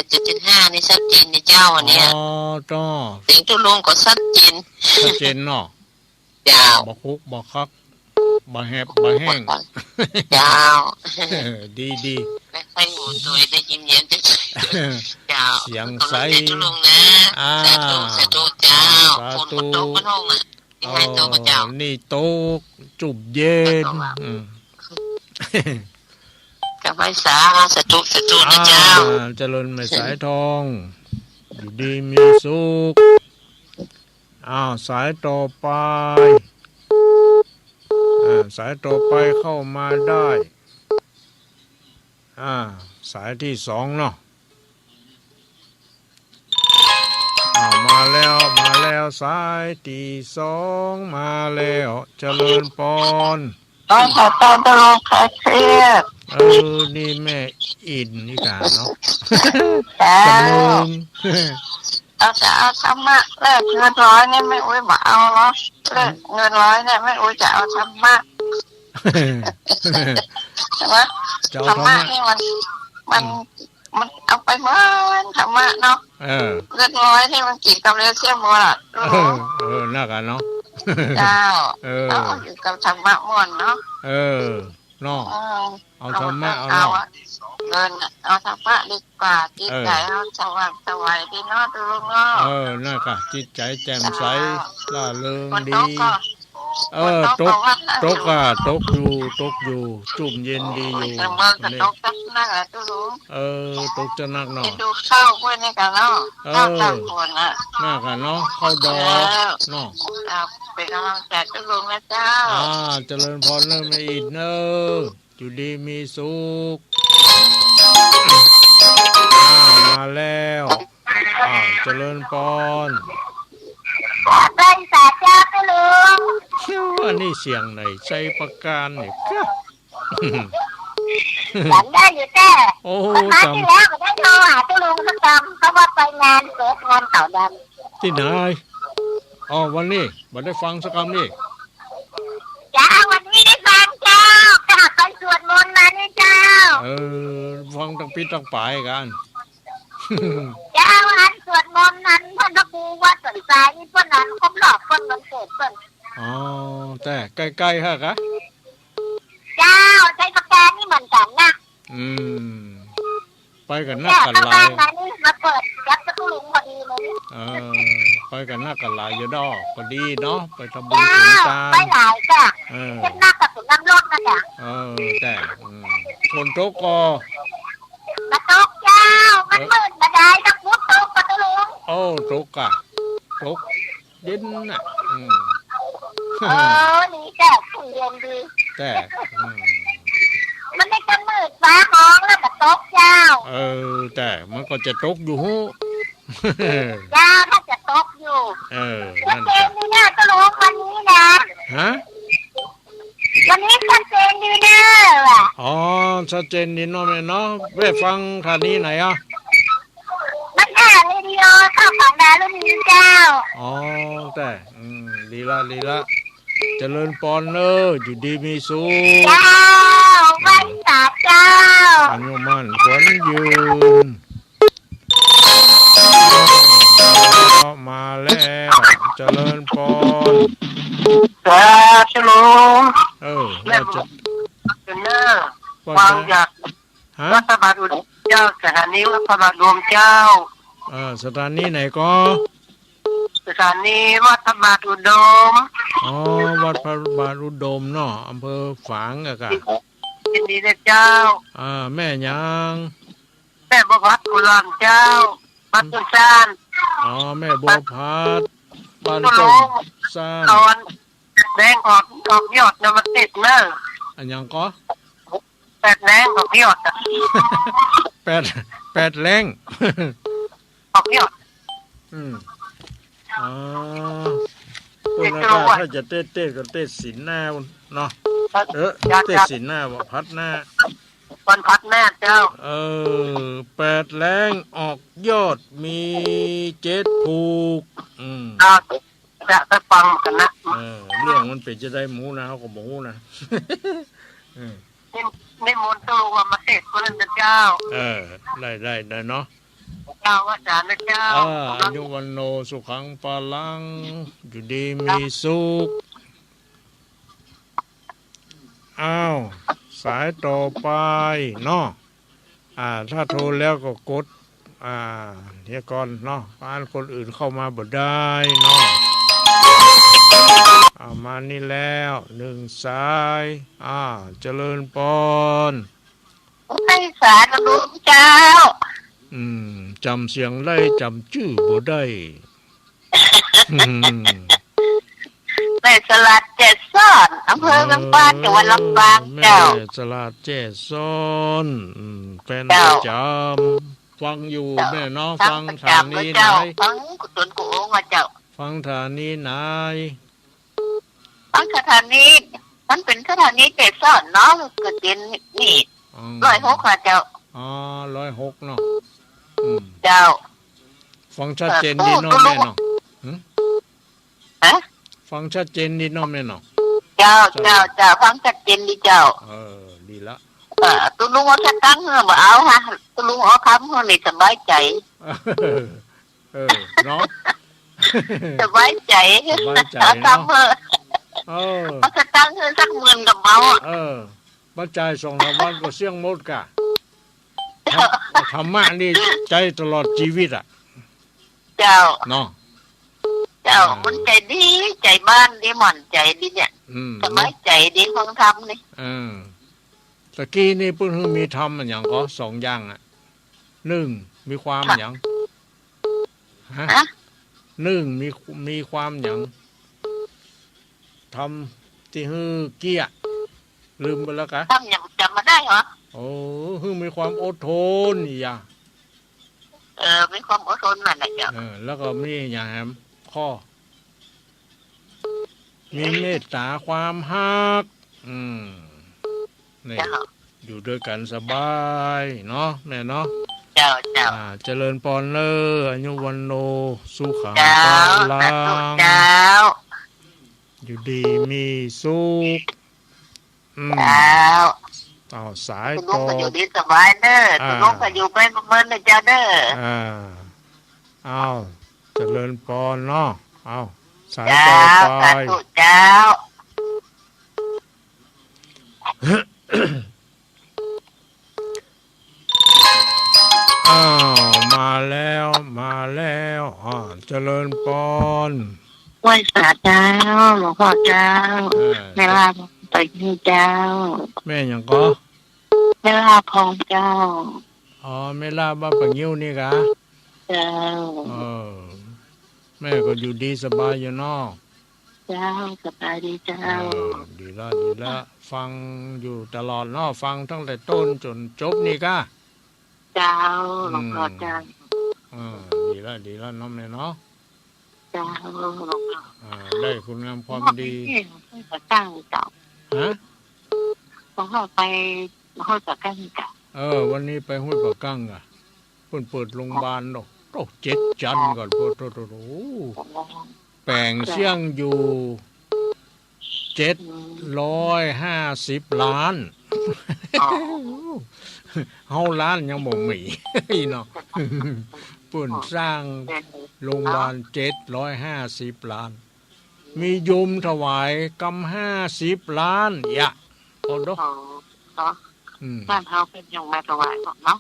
97.75นี่ชัดเจนในเจ้าวันนี้จ้าเสียงตุลุงก็ชัดเจนเนาะเจ้าบ่คุกบ่คักบ่แหบบ่แห้งเจ้าดีไม่ค่อยหูตัวได้ยินเย็นเจ้าเสียงใสตุลุงนะสาธุเจ้าฝนตกบ้านห้องนี่ให้โตกับเจ้านี่โตกจุบเย็นกับไว้สาธุนะเจ้าเจริญแม่สายทองอยู่ดีมีสุขสายต่อไปเข้ามาได้สายที่2เนาะมาแล้วสายที่2มาแล้วเจริญปอนตอนตะลงคลายเครียดนี่แม่ อินนี่กาเนาะ เจ้า จำเริง เอาธรรมะแลกเงินร้อยเนี่ยไม่อุ้ยบอกเอาเนาะแลกเงินร้อยเนี่ยไม่อุ้ยจะเอาธรรมะใช่ไหม จะเอา ธรร ธรร มะ มะ นี่มันเอาไปเหมือนธรรมะเนาะ เงินร้อยที่มันกินกับเรือเสี่ยมมัวล่ะ น่ากันเนาะ เจ้า เออ เอาอยู่กับธรรมะม่วนเนาะ เนาะ เอาธรรมะเอา เอา เนาะ เงินเอาธรรมะดีกว่าจิตใจเอาสว่างสวัยดีเนาะดูลุงเนาะ น่าค่ะจิตใจแจ่มใสล่าเริง คน ดี โต๊ะก็ ตกตกอยู่จุ่มเย็นดีอยู่ เมืองกับโต๊ะก็นั่งแหละดูลุง ตกจะนักเนาะ ไปดูข้าวด้วยนี่กันเนาะข้าวตามคนอ่ะ น่ากันเนาะเข้าดอกเนาะ เป็นกำลังใจดูลุงนะเจ้า เจริญพรเริ่มไม่อิดเนออยู่ดีมีสุขมาแล้วเจริญพร ได้สาเจ้าดูลุง เชื่อว่านี่เสียงไหนใช้ประการเนี่ยครับ ฉันได้อยู่แต่ โอ้ มา จ ที่แล้วก็ได้โทรหาดูลุงสักคำเพราะว่าไปงานเกิดงานเต่าด ำที่ไหนวันนี้มาได้ฟังสักคำนี่ ำจ้าวันนี้ได้ฟังเจ้าก็ไปสวดมนต์มานี่เจ้า ฟังตั้งปิดตั้งปลายกัน เจ้าอันสวดมนต์นั้นเพื่อนพระครูว่าสนใจนี่เพื่อนนั้นครบรอบเพื่อนวันเกิดเพื่อน แต่ใกล้ๆฮะกะ เจ้าใช้ปากกานี่เหมือนกันนะ ไปกันนัก แต่ กัน เข้า หลา บ้าย นมานี่มาเปิดรับตะกุลุงพอดีเลย ไปกันนักกันหลายอยู่ดอกก็ดีเนาะไปทำบุญ เจ้า สงกราน ไป ต์ หลายจ้ะ เออ เจ็บหน้ากับถุงน้ำรถนะจ๊ะ แต่ฝนตกก็ มาตกเจ้ามันมืดมาได้ทั้งพุทธตกกระตุลุง ตกอะตกเย็นน่ะ นี่แจ้คุณเรียนดี แต่ มันไม่จะมืดฟ้าห้องแล้วมาตกเจ้า แต่มันก็จะตกอยู่ เจ้าถ้าจะตกอยู่ชั นั่ ด น เจน จ้ะ ดีนะตะลุงวันนี้นะ ฮะ วันนี้ชัดเจนดีเด้อว่ะ ชัดเจนดีเนาะแม่เนาะไปฟังท่านี้ไหนอ่ะ มันอ่านเรดิโอเข้าฝั่งดารุ่นนี้เจ้า แต่ดีละเจริญปอนเนออยู่ดีมีสุข เจ้าไว้สาเจ้า อายุมั่นขวัญยืนมาแล้วเจริญปอน สาธุลุง ว่าจะ เนอร์ฟังจากรัฐบาลอุดมเจ้าสถานีรัฐบาลรวมเจ้า สถานีไหนก็ สถานีวัดพระบาทอุดม วัดพระบาทอุดมเนาะอำเภอฝางอะกะ ยินดีนะเจ้า แม่ยัง แม่บวัดกุลานเจ้าบ้านต้นซาน แม่บัวพัดบ้านต้นซ่าน ตอนแดงออกยอดนะมันติดเนอะ อันยังก็ แปดแดงออกยอดอะ แปดแรง ออกยอด พวกนั้นถ้าจะเต้ก็เต้สินหน้าเนาะเต้สินหน้าว่าพัดหน้า วันพัดแม่เจ้า แปดแรงออกยอดมี7ผูกจะไปฟังกันนะ เรื่องมันเป็นจะได้หมูนะเขาก็หมูนะ นี่มนต์ตัวว่ามาเทศคนนั้นเจ้า ได้เนาะ เจ้าว่าจารย์เจ้า อายุวันโนสุขังปาลังอยู่ดีมีสุขสายต่อไปเนาะถ้าโทรแล้วก็กดเดี๋ยวก่อนเนาะอ่านคนอื่นเข้ามาบ่ได้เนาะมานี่แล้ว1สายเจริญปอนให้สารลุงเจ้า จำเสียงได้จำชื่อบ่ได้แม่สลัดเจ็ดซ่อนอำเภอลำปางจังหวัดลำปางเจ้าแม่สลัดเจ็ดซ่อนแฟนประจำฟังอยู่แม่น้องฟังทางนี้ไหนฟังกุศลกุโอมาเจ้าฟังทางนี้ไหนฟังสถานีมันเป็นสถานีเจ็ดซ่อนเนาะเกิดเดือนนี่106ค่ะเจ้า อ๋อ106เนาะอืม เจ้า ฟังชัดเจนดีเนาะแม่เนาะ ฮะ ฟังชัดเจนดีเนาะแม่เนาะ เจ้าฟังชัดเจนดีเจ้าดีละ ตุลุงเอาชักตั้งเหือบ่เอาฮะตุลุงเอาคำเหือนี่สบายใจเนาะ สบายใจเอาคำเหือเอาชักตั้งเหือสักหมื่นกับเมาปัจจัย2 รางวัลก็เสี่ยงหมดกะธรรมะนี่ใจตลอดชีวิตอ่ะเจ้าเนาะเจ้ามันใจดีใจบ้านดีหม่อนใจดีเนี่ยสบายใจดีฟังธรรมนี่ตะกี้นี่เพิ่นมีธรรมอย่างก็2อย่างอ่ะ1มีความอย่างฮะ1มีความอย่างทำที่ฮือเกี้ยลืมไปแล้วกะทำอย่างจำมาได้เหรอฮือมีความอดทนอย่ามีความอดทนนั่นแหละเจ้าแล้วก็มีอย่างแหมข้อมีเมตตาความฮักนี่อยู่ด้วยกันสบายเนาะแม่เนาะเจ้าเจริญพรเลออายุวันโนสุขังภาลังอยู่ดีมีสุขสายต่อลุงก็อยู่ดีสบายเด้อลุงก็อยู่ไปเมื่อเจ้าเด้อเจริญพรเนาะสายต่อไปเจ้ามาแล้วเจริญพรไหว้สาเจ้าหลวงพ่อเจ้าแม่ลาไปที่เจ้าแม่อย่างก็แม่ลาพองเจ้าแม่ลาบ้าปังยิ้วนี่กะเจ้าแม่ก็อยู่ดีสบายอยู่เนาะเจ้าสบายดีเจ้าดีละฟังอยู่ตลอดเนาะฟังตั้งแต่ต้นจนจบนี่กะเจ้าหลวงพ่อเจ้าดีละน้องแม่เนาะเจ้าหลวงพ่อได้คุณงามความดีจะตั้งเจ้าฮะหลวงพ่อไปห้วยปะกั้งเจ้าวันนี้ไปห้วยปะกั้งอ่ะเปิดโรงพยาบาลเนาะ7 จันก่อนโอ้แปลงเสี่ยงอยู่750 ล้านเฮาล้านยังบ่มีเนาะเพิ่นสร้างโรงพยาบาล750 ล้านมีโยมถวายกำ50 ล้านยะเอาดอกบ้านเฮาเป็นอย่างมาถวายเนาะ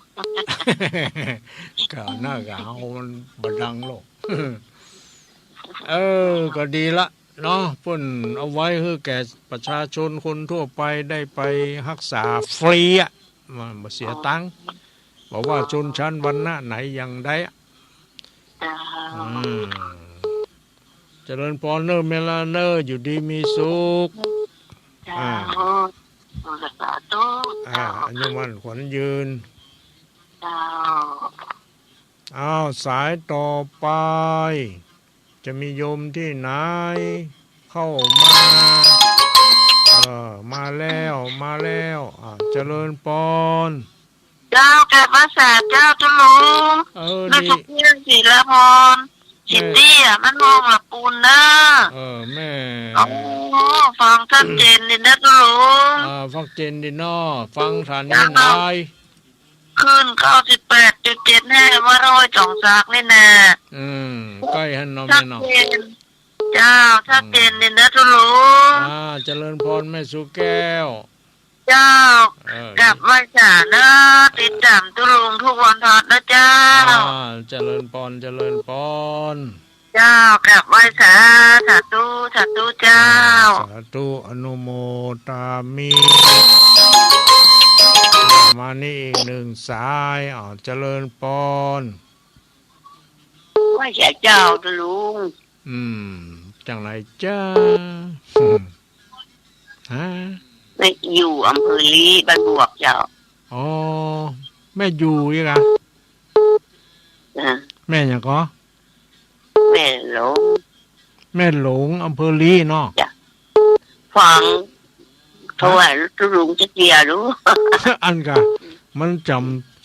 ก็น่าก็เฮามันบ่ดังโลกก็ดีละเนาะเพิ่นเอาไว้ให้แก่ประชาชนคนทั่วไปได้ไปรักษาฟรีอ่ะบ่เสียตังค์บอกว่าชนชั้นวรรณะไหนอย่างใดเจริญพรเนอเมลาเนออยู่ดีมีสุขอายุมั่นขวัญยืนสายต่อไปจะมีโยมที่ไหนเข้ามาแล้วเจริญพรเจ้าแก่ภาษาเจ้าทุลุงนักทุกเรื่องศิลพรสิตี้มันมองละปูนนะแม่ฟังชัดเจนดีนะทุลุงฟังเจนดีเนาะฟังฐานนี้หน่อยขึ้น98.75ว่าร้อยจ่องซากนี่นะใกล้หันน้องแม่เนาะเจ้าชัดเจนดีนะทุลุงเจริญพรแม่สุแก้วเจ้ากับวิชานะติดตามทุลุงทุกวันทอดนะเจ้าเจริญพรเจ้ากับวิชาสาธุเจ้าสาธุอนุโมทามิมานี่อีก1 สายเจริญพรวิชาเจ้าทุลุงจังไรจ้าฮะไม่อยู่อำเภอลีบ้านบวกเจ้าแม่อยู่อีกอ่ะแม่อย่างก็แม่หลงอำเภอลีเนาะฟังโทรหาทุลุงจะเกียรู้อันกะมัน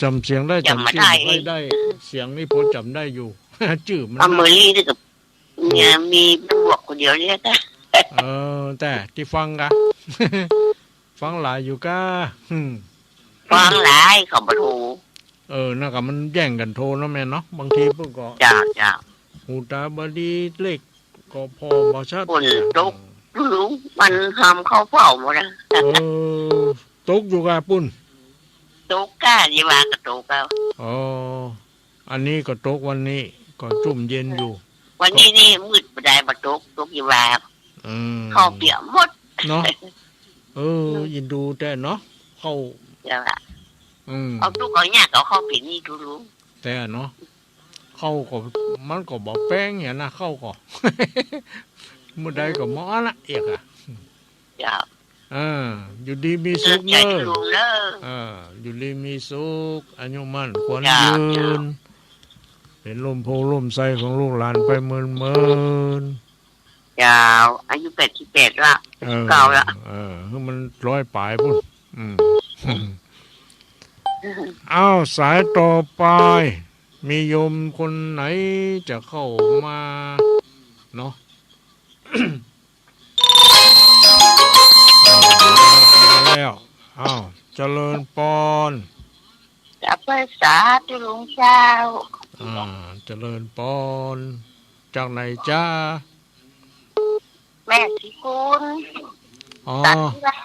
จ จำเสียงได้ จำ จำ มา ชื่อ ได้ ไม่ได้ เสียงนี่พอจำได้อยู่ ชื่อมัน อเมรี่ด้วยกับเนี่ยมีบวกคนเดียวเนี่ยก็ แต่ที่ฟังกะ ฟังหลายอยู่กะฟังหลายเขาบรู น่ะก็มันแย่งกันโทรเนาะแม่เนาะบางทีเพิ่นก็ จ้าจ้า หูตาบดีเล็กก็พอบ่ชัด คนตกรู้มันทำเข้าเฝ้าหมดนะ ตกอยู่กะปุ้น ตกก้าดีว่าก็ตกเอา อันนี้ก็ตกวันนี้ก็จุ่มเย็นอยู่ วันนี้นี่มืดบ่ได้บ่ตกอยู่ว่าเข้าเปียกหมด เนาะยินดูแต่เนาะเข้า จ้าเอาทุกเอายากเอาเข้าปีนี่ดูรู้ แต่เนาะเข้าก็มันก็บ่แป้งอย่างนะเข้าก็ มื้อใดก็หมอละเอกอ่ะ จ้า อยู่ดีมีสุข ใจ เนอะ ลุงเด้อ อยู่ดีมีสุขอายุมั่นขวัญ จ้า ยืนเป็นลมโพลมไส้ของลูกหลานไปเมิน จ้าอายุ88ละเก่าละ คือมันร้อยปลายพุ่นอ้าวสายต่อไป มีโยมคนไหนจะเข้ามาเนาะ มาแล้วอ้าวเจริญปอน จะไปสาธุลุงเจ้า เจริญปอน จากไหนจ้า แม่สิคุณ ตัดที่ละ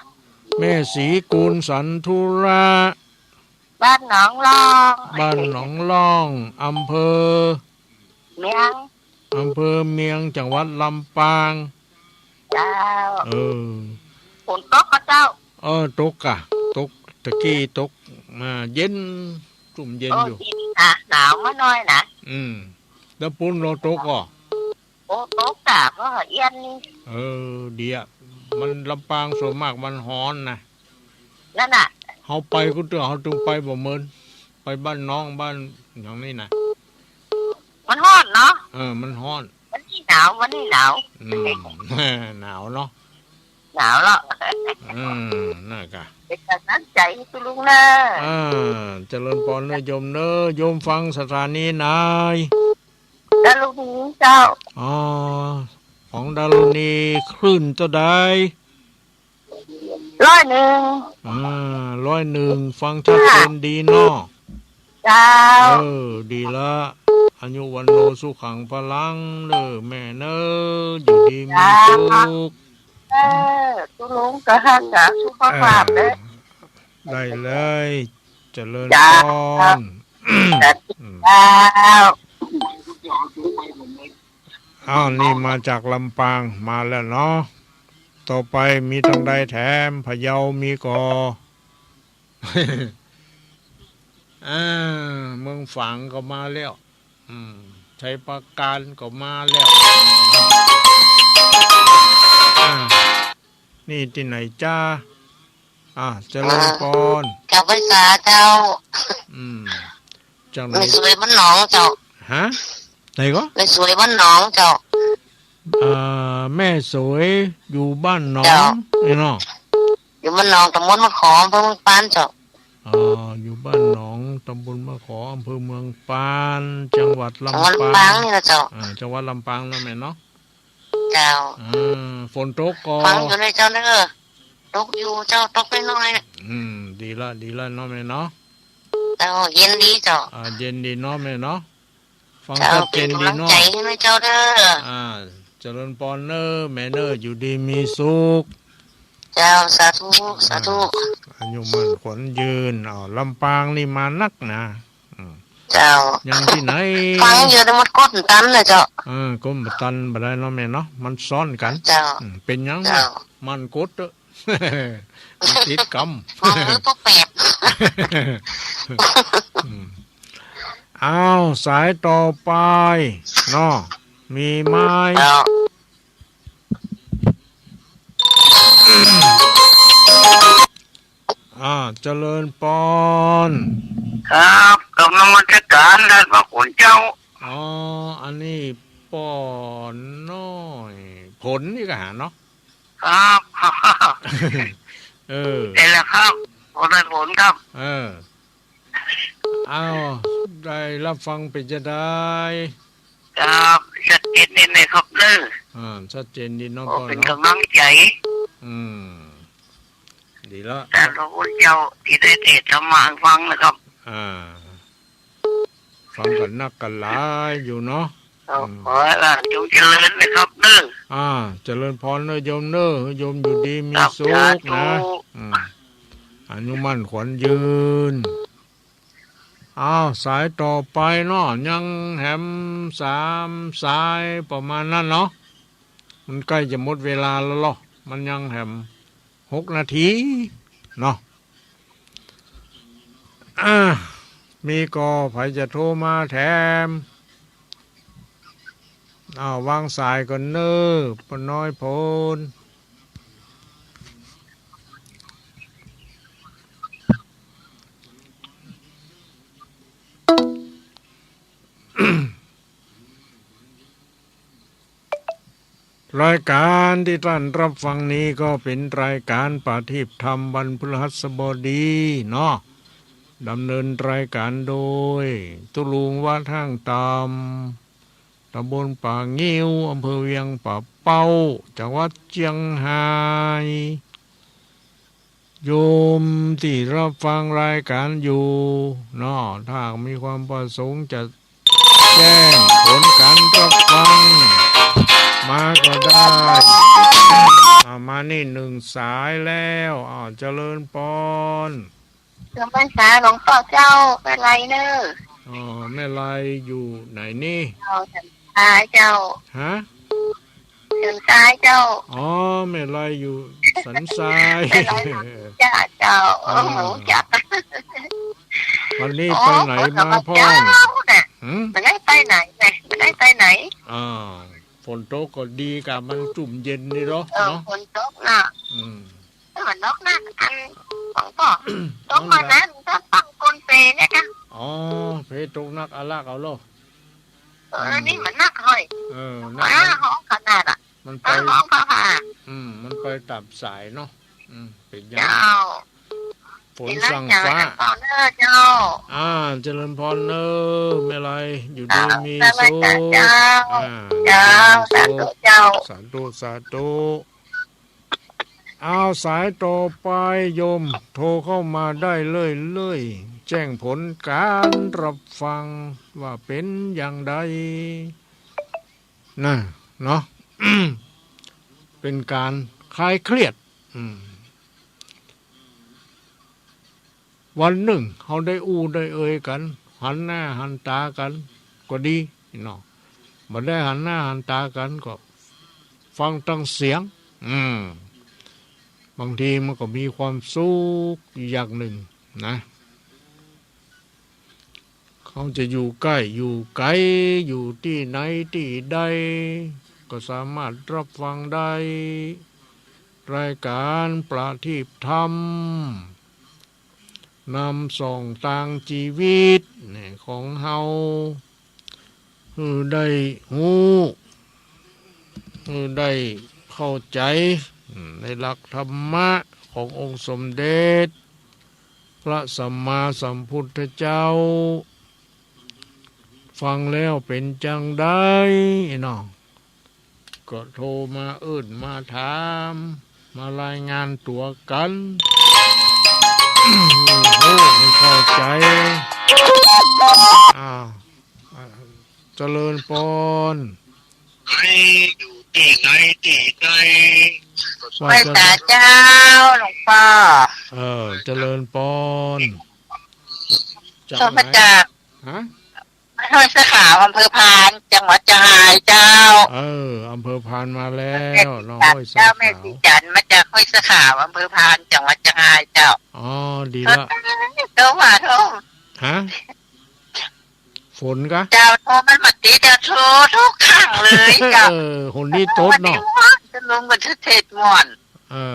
แม่ศรีกูลสันธุระ บ้านหนองลอง บ้านหนองล่องอำเภอ เมียง เมียงจังหวัดลำปาง เจ้า ฝนตกก็เจ้า ตกตกตะกี้ตกมาเย็นจุ่มเย็นอยู่ ดีนะหนาวมาหน่อยนะ แล้วปุ่นเราตกก็ โอ้ตกกะก็เอียนนี่ เดียมันลำปางส่วนมากมันฮ้อนนะ นั่นน่ะ เฮาไปก็เตือเฮาจึงไปบ่เมินไปบ้านน้องบ้านอย่างนี้นะ มันฮ้อนเนาะ มันฮ้อน วันนี้หนาววันนี้หนาว หนาวเนาะ หนาวแล้ว น่ากะ เป็นการนั้นใจตุลุงนะ เจริญปอนเนอะโยมเนอะโยมฟังสถานีนาย แล้วลุงเจ้า ของดารุณีคลื่นเท่าใด 101 101ฟังชัดเจนดีเนาะ เจ้า ดีละอายุวันโนสุขังพลังเด้อแม่เนอะอยู่ดีมีสุข ตุลุงก็หักษาสุขภาพเลย ได้เลยเจริญ จ้า พร เจ้า นี่มาจากลำปางมาแล้วเนาะต่อไปมีทางใดแถมพะเยามีกอ เมืองฝางก็มาแล้วชัยปราการก็มาแล้ว นี่ที่ไหนจ้าเจริญพร เจ้าภาษาเจ้า จากไหน ไม่สวยมันหนองเจ้า ฮะไหนก็ ไม่สวยมันหนองเจ้า แม่สวยอยู่บ้านหนอ เจ้า งนี่เนาะ อยู่มันหนองตำบลมะขอมเพิ่งปานเจ้า อยู่บ้านหนองตำบลมะขออำเภอเมืองปานจังหวัด จังหวัด ลำ ลำปา ปาง ง นี่ละเจ้า จังหวัดลำปางนั่นแหละเนาะ เจ้า ฝนตกก็ ฟังอยู่ในเจ้าเด้อตกอยู่เจ้าตกน้อยๆน่ะ ดีละเนาะแม่เนาะ เจ้าเย็นดีเจ้า เย็นดีเนาะแม่เนาะฟัง เจ้า ชัดเจ เป็น นดี กำลัง เนาะ ใจให้แม่เจ้าเด้อ เจริญปอนเนอร์แม่เนอร์อยู่ดีมีสุข เจ้าสาธุสาธุ อายุมันขวัญยืนลำปางนี่มานักนะ เจ้า ยังที่ไหน ฟังอยู่ในมันก้นตันเลยเจ้า ก็มาตันบ่ได้เนาะแม่เนาะมันซ้อนกัน เจ้า เป็นหยัง เจ้า มันกดเด้อ มันติดกรรม ฟังหรือพวกแปด อ้าวสายต่อไปเนาะมีไหม เจ้า เจริญปอน ครับกำลังมาจัดการด้านพระคุณเจ้า อันนี้ปอนน้อยผลนี่ก็หาเนาะ ครับ เออ ได้แล้วครับผลได้ผลครับ อ้าวได้รับฟังเป็นจะได้ ครับชัดเจนในครับเด้อ ชัดเจนดีเนาะ โอ้ พ่อ เป็น เนาะ กำลังใจ อืมดีแล้ว แต่หลวงพ่อเจ้าที่ได้เทศน์ธรรมะให้ฟังนะครับ ฟังกันนักกันหลายอยู่เนาะ ขอให้ล่ะจงเจริญนะครับเด้อ เจริญพรเนอะโยมเนอะโยมอยู่ดีมี ครับ สุ สา ข ธุ นะอนุมั่นขวัญยืนสายต่อไปเนาะยังแหม3 สายประมาณนั้นเนาะมันใกล้จะหมดเวลาแล้วหรอมันยังแหม6 นาทีเนาะมีก็ไผจะโทรมาแถมวางสายก่อนเนอะปน้อยพล รายการที่ท่านรับฟังนี้ก็เป็นรายการปฏิบัติธรรมวันพฤหัสบดีเนาะดำเนินรายการโดยตุลุงวัดทางตำตำบลป่างิ้วอำเภอเวียงป่าเป้าจังหวัดเชียงรายโยมที่รับฟังรายการอยู่เนาะถ้ามีความประสงค์จะแจ้งผลการรับฟังมาก็ได้มานี่1 สายแล้วเจริญพร เรื่องภาษาหลวงพ่อเจ้าเป็นไรเนอะ แม่ลายอยู่ไหนนี่ เจ้าสันซ้ายเจ้า ฮะ สันซ้ายเจ้า แม่ลายอยู่สันทราย จ้าเจ้าหมูจับ วันนี้ไปไหนมาพ่อมันได้ไปไหนไงมันได้ไปไหนฝนตกก็ดีกับมันจุ่มเย็นนี่หรอเนาะฝนตกน่ะฝนตกน่ะอันของพ่อตกมานั้นถ้าปังคนเปเนี่ยค่ะเพตกนักอาลากเอาโลนี่มันนักห้อยนักห้องขนาดมันไปห้องผ้ามันไปตับสายเนาะเป็นยัง เจ้าฝนสั่งฟ้าเจ้าเจริญพรเนอะไม่ไรอยู่ดีมีสุขเจ้าสาธุเจ้าสาธุสายต่อไปโยมโทรเข้ามาได้เลยแจ้งผลการรับฟังว่าเป็นอย่างใดนะเนาะ เป็นการคลายเครียดวันหนึ่งเขาได้ได้เอ่ยกันหันหน้าหันตากันก็ดีเนาะบ่ได้หันหน้าหันตากันก็ฟังตั้งเสียงบางทีมันก็มีความสุขอย่างหนึ่งนะเขาจะอยู่ใกล้อยู่ไกลอยู่ที่ไหนที่ใดก็สามารถรับฟังได้รายการประทีปธรรมนำส่องต่างชีวิตของเฮาได้หูได้เข้าใจในหลักธรรมะขององค์สมเด็จพระสัมมาสัมพุทธเจ้าฟังแล้วเป็นจังได้เนาะก็โทรมามาถามมารายงานตัวกันไม่เข้าใจเจริญพรให้อยู่ที่ไหนที่ใดพระสาเจ้าหลวงพ่อเจริญพรชมพระจักรห้วยสะขาวอำเภอพานจังหวัดเชียงรายเจ้าอำเภอพานมาแล้วน้องห้วยสะขาวแม่สีจันมาจากห้วยสะขาวอำเภอพานจังหวัดเชียงรายเจ้าดีละโทรมาโทรฝนกะเจ้าโทรมันมาตีจะโทรทุกครั้งเลยเจ้าคนนี้โต๊ดเนาะจะลงกับเทศมอน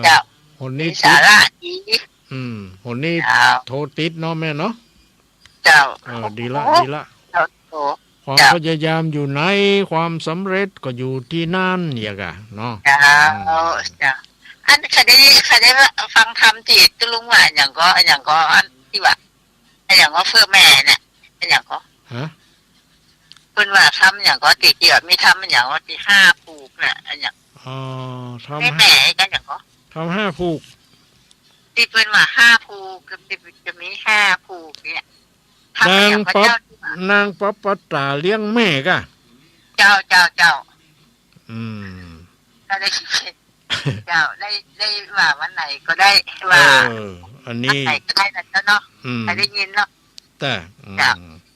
เจ้าคนนี้สาระอีคนนี้โทรติดเนาะแม่เนาะเจ้าดีละความพยายามอยู่ไหนความสำเร็จก็อยู่ที่นั่นอย่างกะเนาะเจ้าอันใครได้ฟังธรรมที่ตุลุงว่าอย่างก็อันที่ว่าอย่างว่าเพื่อแม่เนี่ย เป็นอย่างก็ ฮะ เพิ่นว่าทำอย่างก็ติเกี่ยวมีทำอย่างว่าที่ห้าผูกน่ะอันอย่าง อ๋อ ไม่แหม่กันอย่างก็ ทำ5ผูก ที่เพิ่นว่าห้าผูกจะมีห้าผูกเนี่ยทำ นาง อย่างพระ ป๊อ เจ้า นางป๊อปตาเลี้ยงแม่กะ เจ้า อืม ถ้าได้เจ้าได้ว่าวันไหนก็ได้ว่า อัน วัน นี้ ไหนก็ได้นะเจ้าเนาะ อืม ได้ยินเนาะ แต่อืม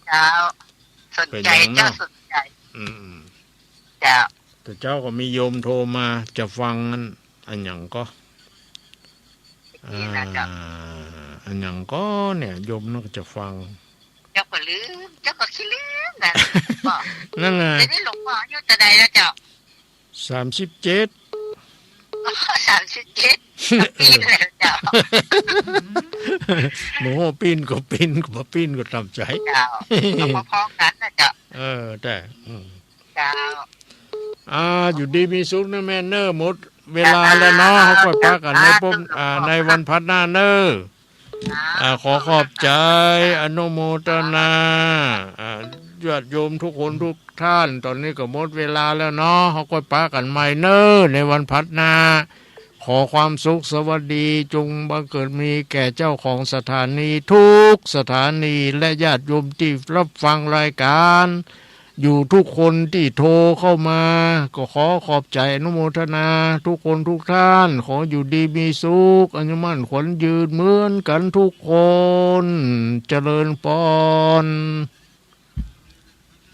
เจ้าสนใจเจ้าสนใจ อืม เจ้า แต่เจ้าก็มีโยมโทรมาจะฟังอันหยังก็ นี่นะเจ้า อันหยังก็เนี่ยโยมน่าจะฟัง เจ้าก็ลืมเจ้าก็คิดลืมนะบอก นั่นแหละ เดี๋ยวนี้หลวงพ่ออายุจะใดแล้วเจ้า 37 37 ปีแล้วเจ้า หมูปีนก็ปีนก็บ่ปีนก็ตามใจ เจ้าเอามาพ้องกันนะเจ้า แต่ เจ้า อยู่ดีมีสุขนะแม่เนอร์หมดเวลาแล้วเนาะเขาค่อยพักกันในปุ๊บในวันพัดหน้าเนอร์ขอขอบใจอนุโมทนาญาติโยมทุกคนทุกท่านตอนนี้ก็หมดเวลาแล้วเนาะเขาค่อยพักกันใหม่เนอร์ในวันพัดหน้าขอความสุขสวัสดีจงบังเกิดมีแก่เจ้าของสถานีทุกสถานีและญาติโยมที่รับฟังรายการอยู่ทุกคนที่โทรเข้ามาก็ขอขอบใจอนุโมทนาทุกคนทุกท่านขออยู่ดีมีสุขอายุมั่นขวัญยืนเหมือนกันทุกคนเจริญพร